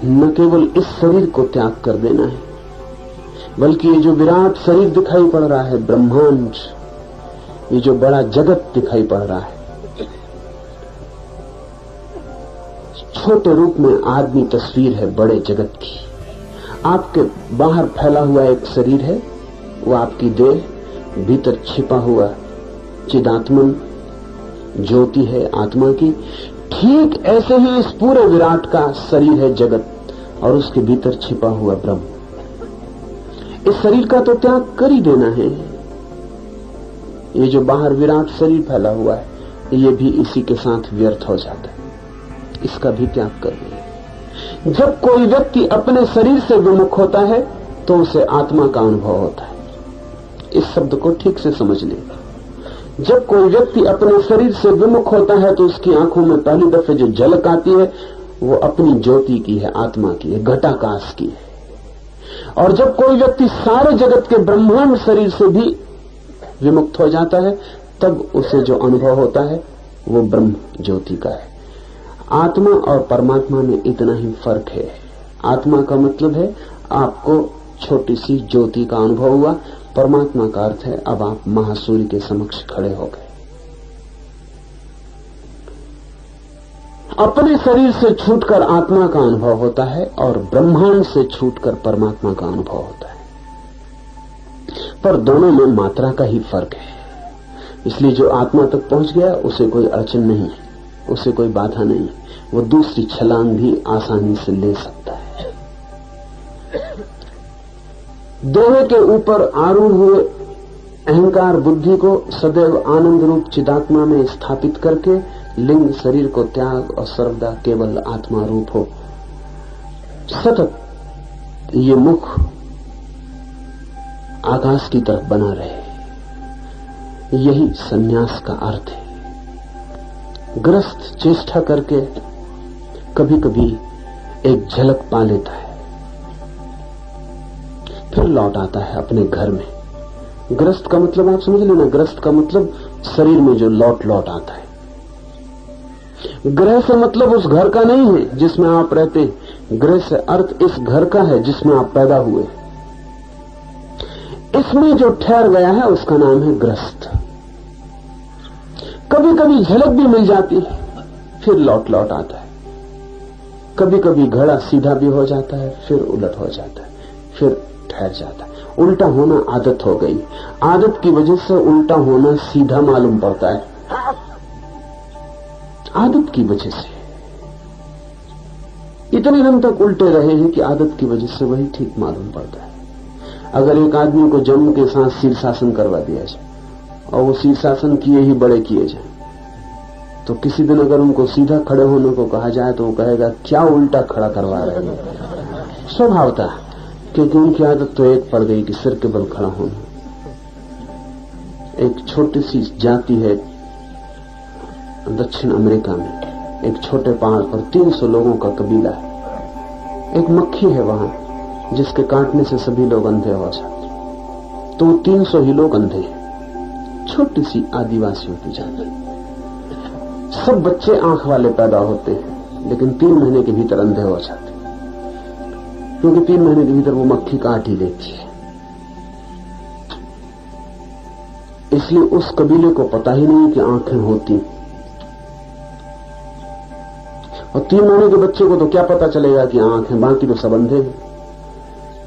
न केवल इस शरीर को त्याग कर देना है, बल्कि ये जो विराट शरीर दिखाई पड़ रहा है, ब्रह्मांड, ये जो बड़ा जगत दिखाई पड़ रहा है, छोटे रूप में आदमी तस्वीर है बड़े जगत की। आपके बाहर फैला हुआ एक शरीर है, वो आपकी देह, भीतर छिपा हुआ चिदात्मन ज्योति है आत्मा की। ठीक ऐसे ही इस पूरे विराट का शरीर है जगत, और उसके भीतर छिपा हुआ ब्रह्म। इस शरीर का तो त्याग कर ही देना है। ये जो बाहर विराट शरीर फैला हुआ है, ये भी इसी के साथ व्यर्थ हो जाता है, इसका भी त्याग कर देना। जब कोई व्यक्ति अपने शरीर से विमुख होता है तो उसे आत्मा का अनुभव होता है। इस शब्द को ठीक से समझ लें। जब कोई व्यक्ति अपने शरीर से विमुख होता है तो उसकी आंखों में पहली दफे जो झलक आती है वो अपनी ज्योति की है, आत्मा की है, घटाकाश की है। और जब कोई व्यक्ति सारे जगत के ब्रह्मांड शरीर से भी विमुक्त हो जाता है, तब उसे जो अनुभव होता है वो ब्रह्म ज्योति का है। आत्मा और परमात्मा में इतना ही फर्क है। आत्मा का मतलब है आपको छोटी सी ज्योति का अनुभव हुआ, परमात्मा का अर्थ है अब आप महासूर्य के समक्ष खड़े हो गए। अपने शरीर से छूटकर आत्मा का अनुभव होता है और ब्रह्मांड से छूटकर परमात्मा का अनुभव होता है, पर दोनों में मात्रा का ही फर्क है। इसलिए जो आत्मा तक पहुंच गया उसे कोई अड़चन नहीं है, उसे कोई बाधा नहीं, वो दूसरी छलांग भी आसानी से ले सकता है। देह के ऊपर आरूढ़ हुए अहंकार बुद्धि को सदैव आनंद रूप चिदात्मा में स्थापित करके लिंग शरीर को त्याग और सर्वदा केवल आत्मा रूप हो। सतत ये मुख आकाश की तरफ बना रहे, यही सन्यास का अर्थ है। ग्रस्त चेष्टा करके कभी कभी एक झलक पा लेता है, फिर लौट आता है अपने घर में। ग्रस्त का मतलब आप समझ लेना, ग्रस्त का मतलब शरीर में जो लौट लौट आता है। ग्रह से मतलब उस घर का नहीं है जिसमें आप रहते हैं, ग्रह से अर्थ इस घर का है जिसमें आप पैदा हुए। इसमें जो ठहर गया है उसका नाम है ग्रस्त। कभी कभी झलक भी मिल जाती है, फिर लौट लौट आता है। कभी कभी घड़ा सीधा भी हो जाता है, फिर उलट हो जाता है, फिर ठहर जाता है। उल्टा होना आदत हो गई, आदत की वजह से उल्टा होना सीधा मालूम पड़ता है, आदत की वजह से। इतने दिन तक उल्टे रहे हैं कि आदत की वजह से वही ठीक मालूम पड़ता है। अगर एक आदमी को जन्म के साथ शीर्षासन करवा दिया जाए और वो शीर्षासन किए ही बड़े किए जाए, तो किसी दिन अगर उनको सीधा खड़े होने को कहा जाए तो वो कहेगा क्या उल्टा खड़ा करवा रहे हैं। स्वभावता, क्योंकि उनकी आदत तो एक पड़ गई कि सिर के बल खड़ा होना। एक छोटी सी जाति है दक्षिण अमेरिका में, एक छोटे पहाड़ पर 300 लोगों का कबीला है। एक मक्खी है वहां जिसके काटने से सभी लोग अंधे हो जाते, तो 300 ही लोग अंधे हैं। छोटी सी आदिवासियों की जाति। सब बच्चे आंख वाले पैदा होते हैं, लेकिन 3 महीने के भीतर अंधे हो जाते, क्योंकि 3 महीने के भीतर वो मक्खी काट ही लेती है। इसलिए उस कबीले को पता ही नहीं कि आंखें होती, और 3 महीने के बच्चे को तो क्या पता चलेगा कि आंखें, बाकी तो सब अंधे हैं।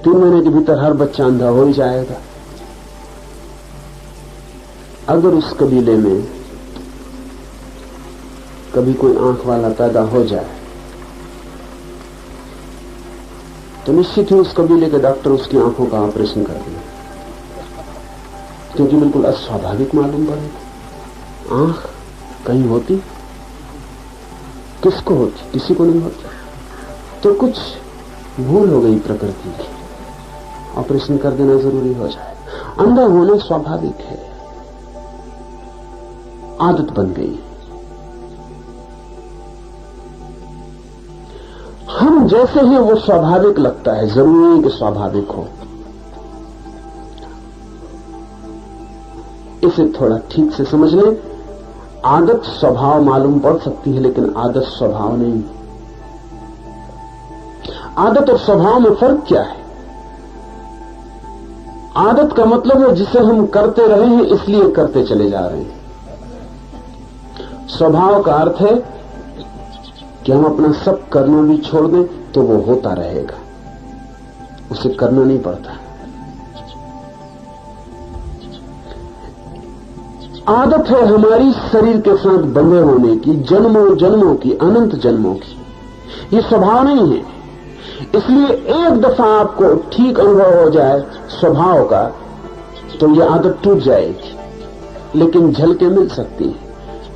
3 महीने के भीतर हर बच्चा अंधा हो ही जाएगा। अगर उस कबीले में कभी कोई आंख वाला पैदा हो जाए तो निश्चित ही उस कबीले के डॉक्टर उसकी आंखों का ऑपरेशन कर देंगे, क्योंकि बिल्कुल अस्वाभाविक मालूम पड़ेगा। आंख कहीं होती, किसको होती? किसी को नहीं होती। तो कुछ भूल हो गई प्रकृति की, ऑपरेशन कर देना जरूरी हो जाए। अंधा होना स्वाभाविक है, आदत बन गई। हम जैसे हैं वो स्वाभाविक लगता है, जरूरी नहीं कि स्वाभाविक हो। इसे थोड़ा ठीक से समझ लें। आदत स्वभाव मालूम पड़ सकती है, लेकिन आदत स्वभाव नहीं। आदत और स्वभाव में फर्क क्या है? आदत का मतलब है जिसे हम करते रहे हैं इसलिए करते चले जा रहे हैं। स्वभाव का अर्थ है कि हम अपना सब करना भी छोड़ दें तो वो होता रहेगा, उसे करना नहीं पड़ता। आदत है हमारी शरीर के साथ बंधे होने की, जन्मों जन्मों की, अनंत जन्मों की। ये स्वभाव नहीं है। इसलिए एक दफा आपको ठीक अनुभव हो जाए स्वभाव का तो ये आदत टूट जाएगी, लेकिन झलकें मिल सकती हैं,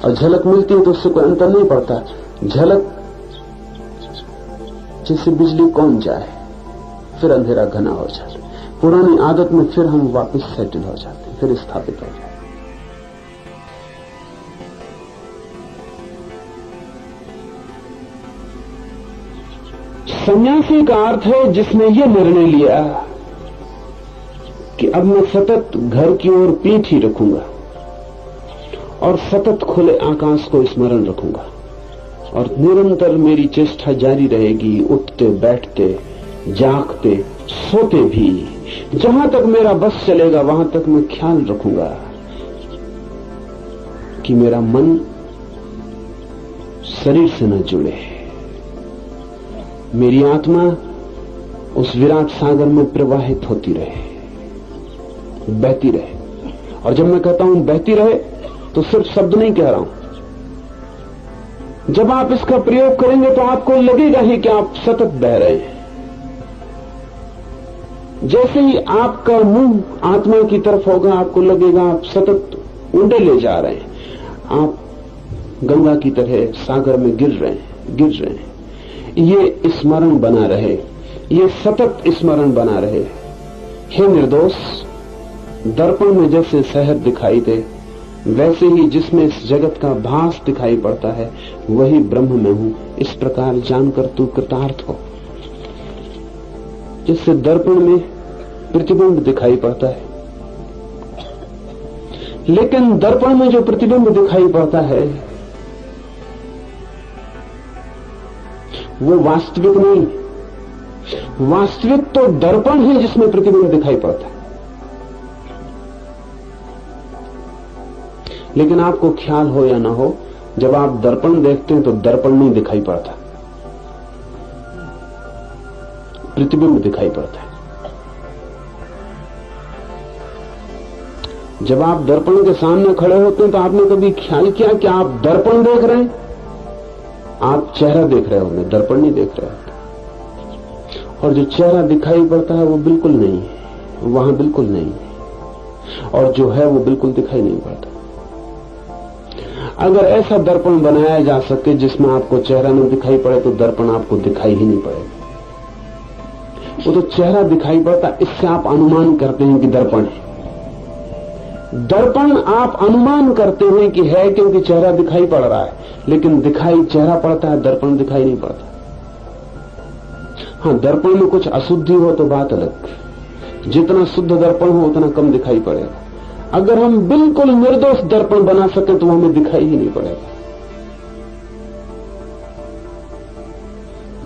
और झलक मिलती है तो उससे कोई अंतर नहीं पड़ता। झलक जैसे बिजली कौन जाए, फिर अंधेरा घना हो जाता। पुरानी आदत में फिर हम वापस सेटल हो जाते, फिर स्थापित हो जाते। सन्यासी का अर्थ है जिसने ये निर्णय लिया कि अब मैं सतत घर की ओर पीठ ही रखूंगा और सतत खुले आकाश को स्मरण रखूंगा, और निरंतर मेरी चेष्टा जारी रहेगी, उठते बैठते जागते सोते भी। जहां तक मेरा बस चलेगा वहां तक मैं ख्याल रखूंगा कि मेरा मन शरीर से न जुड़े, मेरी आत्मा उस विराट सागर में प्रवाहित होती रहे, बहती रहे। और जब मैं कहता हूं बहती रहे तो सिर्फ शब्द नहीं कह रहा हूं। जब आप इसका प्रयोग करेंगे तो आपको लगेगा ही कि आप सतत बह रहे हैं। जैसे ही आपका मुंह आत्मा की तरफ होगा आपको लगेगा आप सतत उंडे ले जा रहे हैं, आप गंगा की तरह सागर में गिर रहे हैं। ये स्मरण बना रहे, ये सतत स्मरण बना रहे। हे निर्दोष, दर्पण में जैसे शहर दिखाई दे वैसे ही जिसमें इस जगत का भास दिखाई पड़ता है वही ब्रह्म में हूं, इस प्रकार जानकर तू कृतार्थ हो। जिससे दर्पण में प्रतिबिंब दिखाई पड़ता है, लेकिन दर्पण में जो प्रतिबिंब दिखाई पड़ता है वो वास्तविक नहीं। वास्तविक तो दर्पण है जिसमें प्रतिबिंब दिखाई पड़ता है। लेकिन आपको ख्याल हो या ना हो, जब आप दर्पण देखते हैं तो दर्पण नहीं दिखाई पड़ता, प्रतिबिंब दिखाई पड़ता है। जब आप दर्पण के सामने खड़े होते हैं तो आपने कभी ख्याल किया कि आप दर्पण देख रहे हैं? आप चेहरा देख रहे होंगे, दर्पण नहीं देख रहे होते। और जो चेहरा दिखाई पड़ता है वो बिल्कुल नहीं है, वहां बिल्कुल नहीं है, और जो है वो बिल्कुल दिखाई नहीं पड़ता। अगर ऐसा दर्पण बनाया जा सके जिसमें आपको चेहरा न दिखाई पड़े तो दर्पण आपको दिखाई ही नहीं पड़ेगा। वो तो चेहरा दिखाई पड़ता, इससे आप अनुमान करते हैं कि दर्पण है। दर्पण आप अनुमान करते हैं कि है क्योंकि चेहरा दिखाई पड़ रहा है, लेकिन दिखाई चेहरा पड़ता है, दर्पण दिखाई नहीं पड़ता। हाँ, दर्पण में कुछ अशुद्धि हो तो बात अलग, जितना शुद्ध दर्पण हो उतना कम दिखाई पड़ेगा। अगर हम बिल्कुल निर्दोष दर्पण बना सके तो हमें दिखाई ही नहीं पड़ेगा।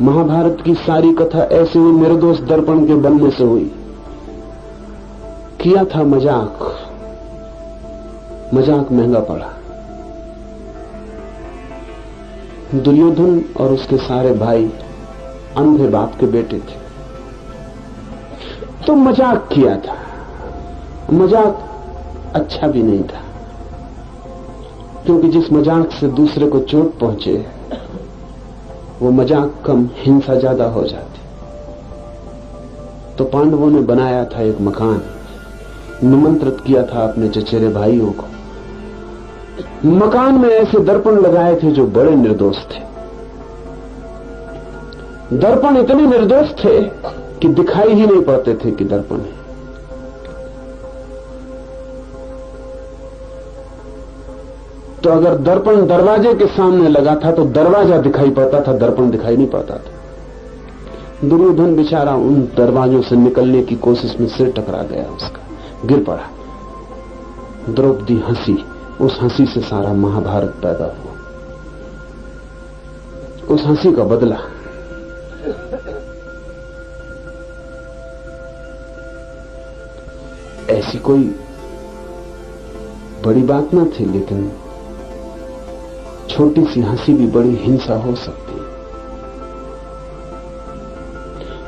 महाभारत की सारी कथा ऐसे ही निर्दोष दर्पण के बनने से हुई। किया था मजाक महंगा पड़ा। दुर्योधन और उसके सारे भाई अंधे बाप के बेटे थे, तो मजाक किया था। मजाक अच्छा भी नहीं था, क्योंकि जिस मजाक से दूसरे को चोट पहुंचे वो मजाक कम, हिंसा ज्यादा हो जाती। तो पांडवों ने बनाया था एक मकान, निमंत्रित किया था अपने चचेरे भाइयों को। मकान में ऐसे दर्पण लगाए थे जो बड़े निर्दोष थे। दर्पण इतने निर्दोष थे कि दिखाई ही नहीं पड़ते थे कि दर्पण है। तो अगर दर्पण दरवाजे के सामने लगा था तो दरवाजा दिखाई पड़ता था, दर्पण दिखाई नहीं पड़ता था। दुर्योधन बेचारा उन दरवाजों से निकलने की कोशिश में सिर टकरा गया, उसका गिर पड़ा। द्रौपदी हंसी, उस हंसी से सारा महाभारत पैदा हुआ। उस हंसी का बदला ऐसी कोई बड़ी बात ना थी, लेकिन छोटी सी हंसी भी बड़ी हिंसा हो सकती है।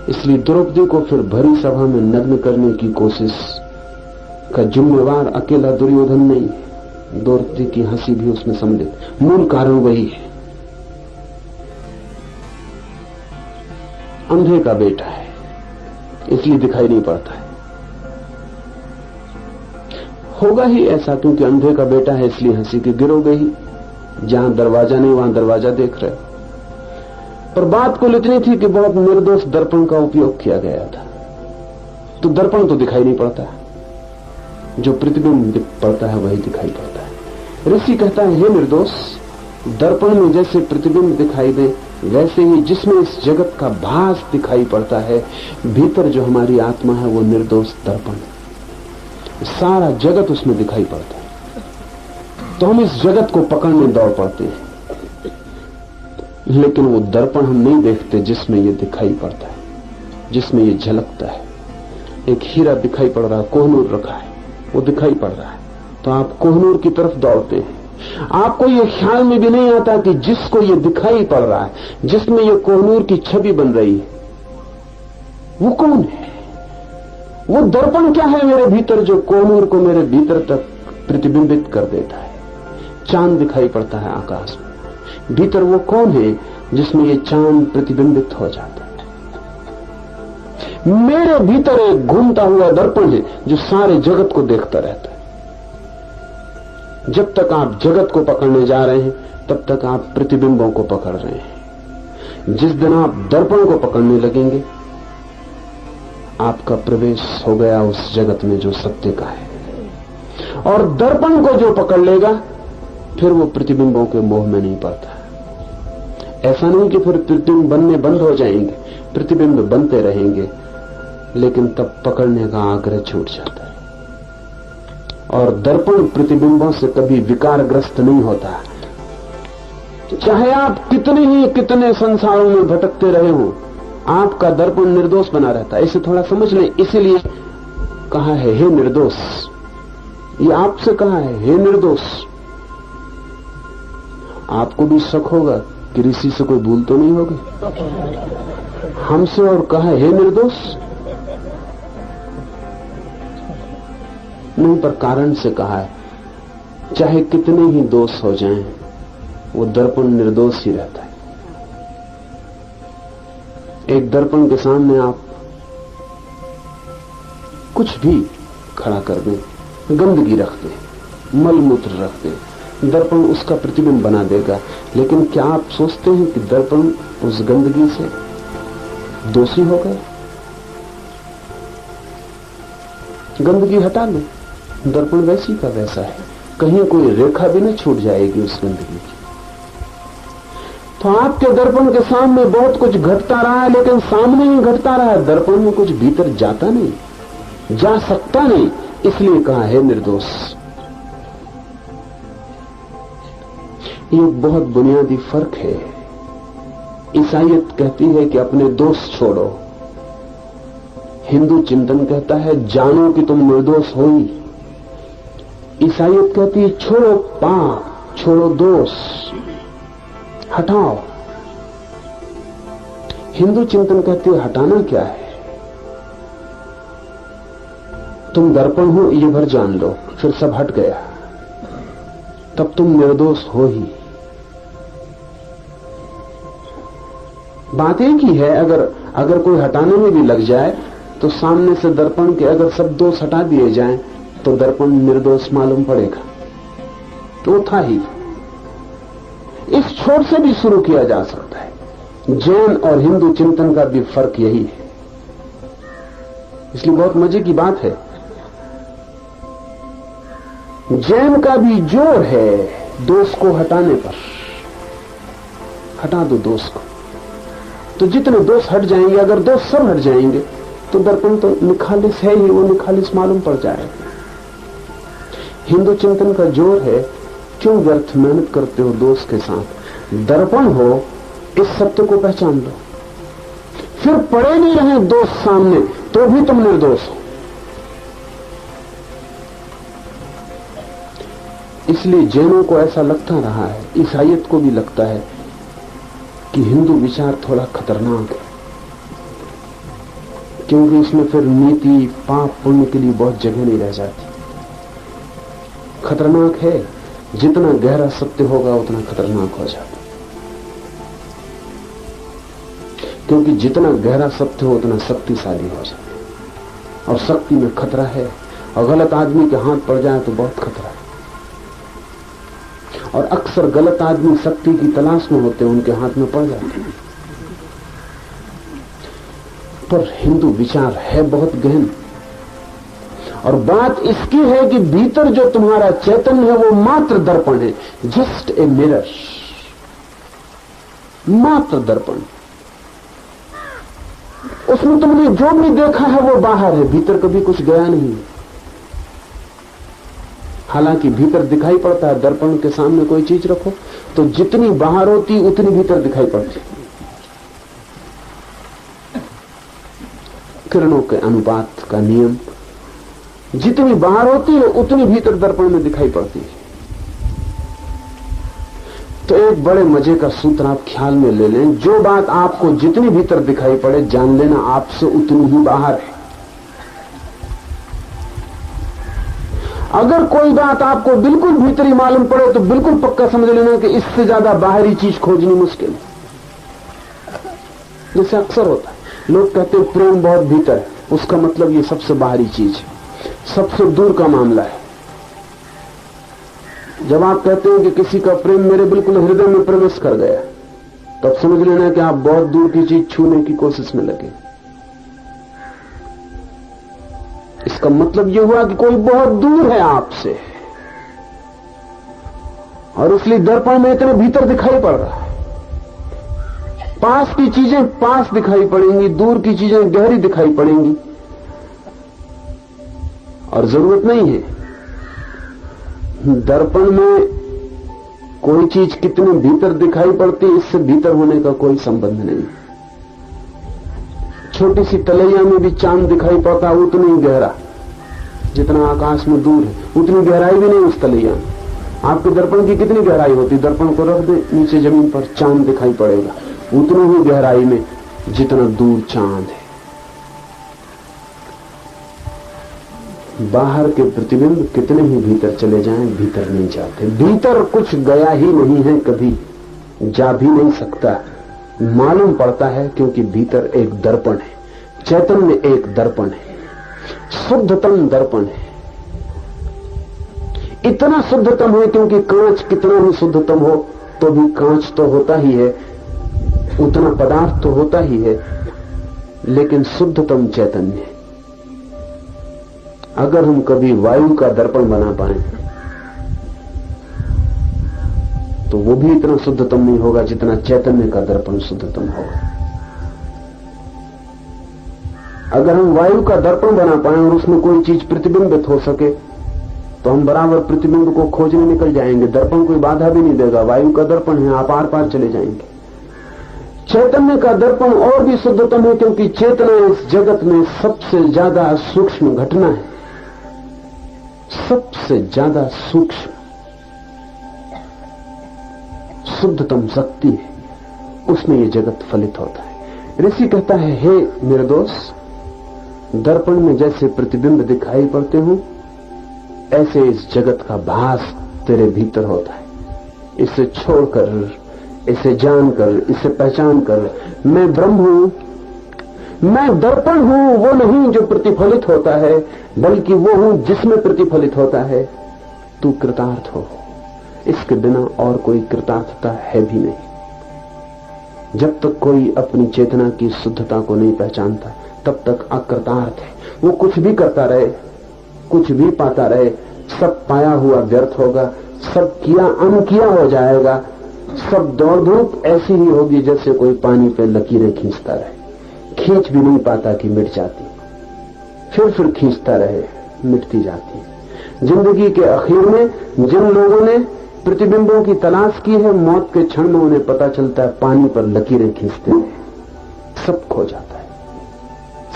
इसलिए द्रौपदी को फिर भरी सभा में नग्न करने की कोशिश का जिम्मेवार अकेला दुर्योधन नहीं, द्रौपदी की हंसी भी उसमें सम्मिलित। मूल कारण वही है, अंधे का बेटा है इसलिए दिखाई नहीं पड़ता है। होगा ही ऐसा, क्योंकि अंधे का बेटा है इसलिए हंसी के गिरोगे ही। जहां दरवाजा नहीं वहां दरवाजा देख रहे हो। पर बात कुल इतनी थी कि बहुत निर्दोष दर्पण का उपयोग किया गया था, तो दर्पण तो दिखाई नहीं पड़ता, जो प्रतिबिंब पड़ता है वही दिखाई पड़ता है। ऋषि कहता है, हे निर्दोष, दर्पण में जैसे प्रतिबिंब दिखाई दे, वैसे ही जिसमें इस जगत का भास दिखाई पड़ता है, भीतर जो हमारी आत्मा है वो निर्दोष दर्पण है। सारा जगत उसमें दिखाई पड़ता है। तो हम इस जगत को पकड़ने दौड़ पड़ते हैं, लेकिन वो दर्पण हम नहीं देखते जिसमें ये दिखाई पड़ता है, जिसमें ये झलकता है। एक हीरा दिखाई पड़ रहा है, कोहनूर रखा है, वो दिखाई पड़ रहा है, तो आप कोहनूर की तरफ दौड़ते हैं। आपको ये ख्याल में भी नहीं आता कि जिसको ये दिखाई पड़ रहा है, जिसमें ये कोहनूर की छवि बन रही है, वो कौन है? वो दर्पण क्या है मेरे भीतर, जो कोहनूर को मेरे भीतर तक प्रतिबिंबित कर देता है। चांद दिखाई पड़ता है आकाश में, भीतर वो कौन है जिसमें ये चांद प्रतिबिंबित हो जाता है? मेरे भीतर एक घूमता हुआ दर्पण है जो सारे जगत को देखता रहता है। जब तक आप जगत को पकड़ने जा रहे हैं, तब तक आप प्रतिबिंबों को पकड़ रहे हैं। जिस दिन आप दर्पण को पकड़ने लगेंगे, आपका प्रवेश हो गया उस जगत में जो सत्य का है। और दर्पण को जो पकड़ लेगा, फिर वो प्रतिबिंबों के मोह में नहीं पड़ता। ऐसा नहीं कि फिर प्रतिबिंब बनने बंद हो जाएंगे, प्रतिबिंब बनते रहेंगे, लेकिन तब पकड़ने का आग्रह छूट जाता है। और दर्पण प्रतिबिंबों से कभी विकारग्रस्त नहीं होता। चाहे आप कितने संसारों में भटकते रहे हो, आपका दर्पण निर्दोष बना रहता है। इसे थोड़ा समझ लें। इसीलिए कहा है, हे निर्दोष। ये आपसे कहा है, हे निर्दोष। आपको भी शक होगा कि ऋषि से कोई भूल तो नहीं होगी। हमसे और कहा है, हे निर्दोष, नहीं, पर कारण से कहा है। चाहे कितने ही दोष हो जाएं, वो दर्पण निर्दोष ही रहता है। एक दर्पण के सामने आप कुछ भी खड़ा कर दें, गंदगी रख दें, मलमूत्र रख दें, दर्पण उसका प्रतिबिंब बना देगा। लेकिन क्या आप सोचते हैं कि दर्पण उस गंदगी से दोषी हो गए? गंदगी हटा लो, दर्पण वैसी का वैसा है, कहीं कोई रेखा भी न छूट जाएगी उस गंदगी की। तो आपके दर्पण के सामने बहुत कुछ घटता रहा है, लेकिन सामने ही घटता रहा है, दर्पण में कुछ भीतर जाता नहीं, जा सकता नहीं। इसलिए कहा है निर्दोष। ये बहुत बुनियादी फर्क है। ईसाईयत कहती है कि अपने दोष छोड़ो, हिंदू चिंतन कहता है जानो कि तुम निर्दोष हो ही। ईसाईयत कहती है छोड़ो पाप, छोड़ो दोष, हटाओ। हिंदू चिंतन कहती है हटाना क्या है, तुम दर्पण हो ये भर जान लो, फिर सब हट गया, तब तुम निर्दोष हो ही। बात एक ही है। अगर कोई हटाने में भी लग जाए, तो सामने से दर्पण के अगर सब दोष हटा दिए जाएं, तो दर्पण निर्दोष मालूम पड़ेगा। तो था ही। इस छोर से भी शुरू किया जा सकता है। जैन और हिंदू चिंतन का भी फर्क यही है। इसलिए बहुत मजे की बात है, जैन का भी जोर है दोष को हटाने पर। हटा दो दोष को, तो जितने दोष हट जाएंगे, अगर दोष सब हट जाएंगे, तो दर्पण तो निखालिस है ही, वो निखालिस मालूम पड़ जाएगा। हिंदू चिंतन का जोर है, क्यों व्यर्थ मेहनत करते हो दोष के साथ? दर्पण हो, इस सत्य को पहचान लो, फिर पड़े नहीं रहे दोष सामने, तो भी तुम निर्दोष हो। इसलिए जैनों को ऐसा लगता रहा है, ईसाइयत को भी लगता है कि हिंदू विचार थोड़ा खतरनाक है, क्योंकि इसमें फिर नीति पाप पुण्य के लिए बहुत जगह नहीं रह जाती। खतरनाक है, जितना गहरा सत्य होगा उतना खतरनाक हो जाता, क्योंकि जितना गहरा सत्य हो उतना शक्तिशाली हो जाता, और शक्ति में खतरा है, और गलत आदमी के हाथ पड़ जाए तो बहुत खतरा है। और अक्सर गलत आदमी शक्ति की तलाश में होते हैं, उनके हाथ में पड़ जाते हैं। पर हिंदू विचार है बहुत गहन, और बात इसकी है कि भीतर जो तुम्हारा चैतन्य है वो मात्र दर्पण है, जस्ट ए मिरर, मात्र दर्पण। उसमें तुमने जो भी देखा है वो बाहर है, भीतर कभी कुछ गया नहीं। हालांकि भीतर दिखाई पड़ता है, दर्पण के सामने कोई चीज रखो तो जितनी बाहर होती उतनी भीतर दिखाई पड़ती। किरणों के अनुपात का नियम, जितनी बाहर होती है उतनी भीतर दर्पण में दिखाई पड़ती है। तो एक बड़े मजे का सूत्र आप ख्याल में ले लें, जो बात आपको जितनी भीतर दिखाई पड़े जान लेना आपसे उतनी ही बाहर है। अगर कोई बात आपको बिल्कुल भीतरी मालूम पड़े तो बिल्कुल पक्का समझ लेना कि इससे ज्यादा बाहरी चीज खोजनी मुश्किल है। जैसे अक्सर होता है, लोग कहते हैं प्रेम बहुत भीतर है, उसका मतलब ये सबसे बाहरी चीज है, सबसे दूर का मामला है। जब आप कहते हैं कि किसी का प्रेम मेरे बिल्कुल हृदय में प्रवेश कर गया, तब समझ लेना कि आप बहुत दूर की चीज छूने की कोशिश में लगे। इसका मतलब यह हुआ कि कोई बहुत दूर है आपसे, और इसलिए दर्पण में इतने भीतर दिखाई पड़ रहा है। पास की चीजें पास दिखाई पड़ेंगी, दूर की चीजें गहरी दिखाई पड़ेंगी, और जरूरत नहीं है दर्पण में कोई चीज कितनी भीतर दिखाई पड़ती है, इससे भीतर होने का कोई संबंध नहीं। छोटी सी तलैया में भी चांद दिखाई पड़ता है, उतनी ही गहरा, जितना आकाश में दूर है उतनी गहराई भी नहीं उस तलैया में। आपके दर्पण की कितनी गहराई होती, दर्पण को रख दे नीचे जमीन पर, चांद दिखाई पड़ेगा उतनी ही गहराई में जितना दूर चांद है। बाहर के प्रतिबिंब कितने ही भीतर चले जाएं, भीतर नहीं जाते। भीतर कुछ गया ही नहीं है, कभी जा भी नहीं सकता। मालूम पड़ता है क्योंकि भीतर एक दर्पण है, चैतन्य एक दर्पण है, शुद्धतम दर्पण है। इतना शुद्धतम है क्योंकि कांच कितना ही शुद्धतम हो तो भी कांच तो होता ही है, उतना पदार्थ तो होता ही है, लेकिन शुद्धतम चैतन्य है। अगर हम कभी वायु का दर्पण बना पाए तो वो भी इतना शुद्धतम नहीं होगा जितना चैतन्य का दर्पण शुद्धतम होगा। अगर हम वायु का दर्पण बना पाए और उसमें कोई चीज प्रतिबिंबित हो सके तो हम बराबर प्रतिबिंब को खोजने निकल जाएंगे, दर्पण कोई बाधा भी नहीं देगा। वायु का दर्पण है, आप आर पार चले जाएंगे। चैतन्य का दर्पण और भी शुद्धतम है क्योंकि चेतना इस जगत में सबसे ज्यादा सूक्ष्म घटना है, सबसे ज्यादा सूक्ष्म शुद्धतम शक्ति है, उसमें यह जगत फलित होता है। ऋषि कहता है, हे निर्दोष, दर्पण में जैसे प्रतिबिंब दिखाई पड़ते हो ऐसे इस जगत का भास तेरे भीतर होता है। इसे छोड़कर, इसे जानकर, इसे पहचान कर, मैं ब्रह्म हूं, मैं दर्पण हूं, वो नहीं जो प्रतिफलित होता है, बल्कि वो हूं जिसमें प्रतिफलित होता है। तू कृतार्थ हो, इसके बिना और कोई कृतार्थता है भी नहीं। जब तक कोई अपनी चेतना की शुद्धता को नहीं पहचानता तब तक अकृतार्थ है। वो कुछ भी करता रहे, कुछ भी पाता रहे, सब पाया हुआ व्यर्थ होगा, सब किया अनकिया हो जाएगा, सब दौड़ धूप ऐसी ही होगी जैसे कोई पानी पे लकीरें खींचता रहे, खींच भी नहीं पाता कि मिट जाती, फिर खींचता रहे, मिटती जाती। जिंदगी के आखिर में जिन लोगों ने प्रतिबिंबों की तलाश की है, मौत के क्षण में उन्हें पता चलता है पानी पर लकीरें खींचते हैं, सब खो जाता है।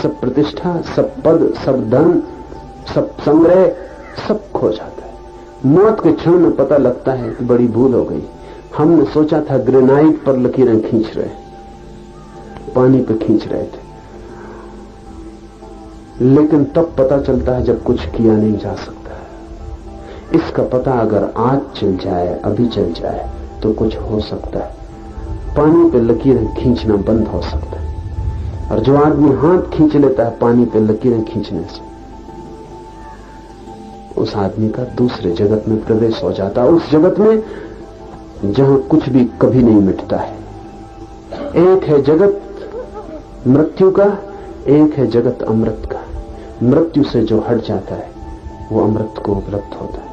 सब प्रतिष्ठा, सब पद, सब धन, सब संग्रह, सब खो जाता है। मौत के क्षण में पता लगता है कि बड़ी भूल हो गई। हमने सोचा था ग्रेनाइट पर लकीरें खींच रहे, पानी पे खींच रहे थे, लेकिन तब पता चलता है जब कुछ किया नहीं जा सकता। इसका पता अगर आज चल जाए, अभी चल जाए, तो कुछ हो सकता है। पानी पे लकीरें खींचना बंद हो सकता है। और जो आदमी हाथ खींच लेता है पानी पे लकीरें खींचने से, उस आदमी का दूसरे जगत में प्रवेश हो जाता है, उस जगत में जहां कुछ भी कभी नहीं मिटता है। एक है जगत मृत्यु का, एक है जगत अमृत का। मृत्यु से जो हट जाता है वो अमृत को उपलब्ध होता है।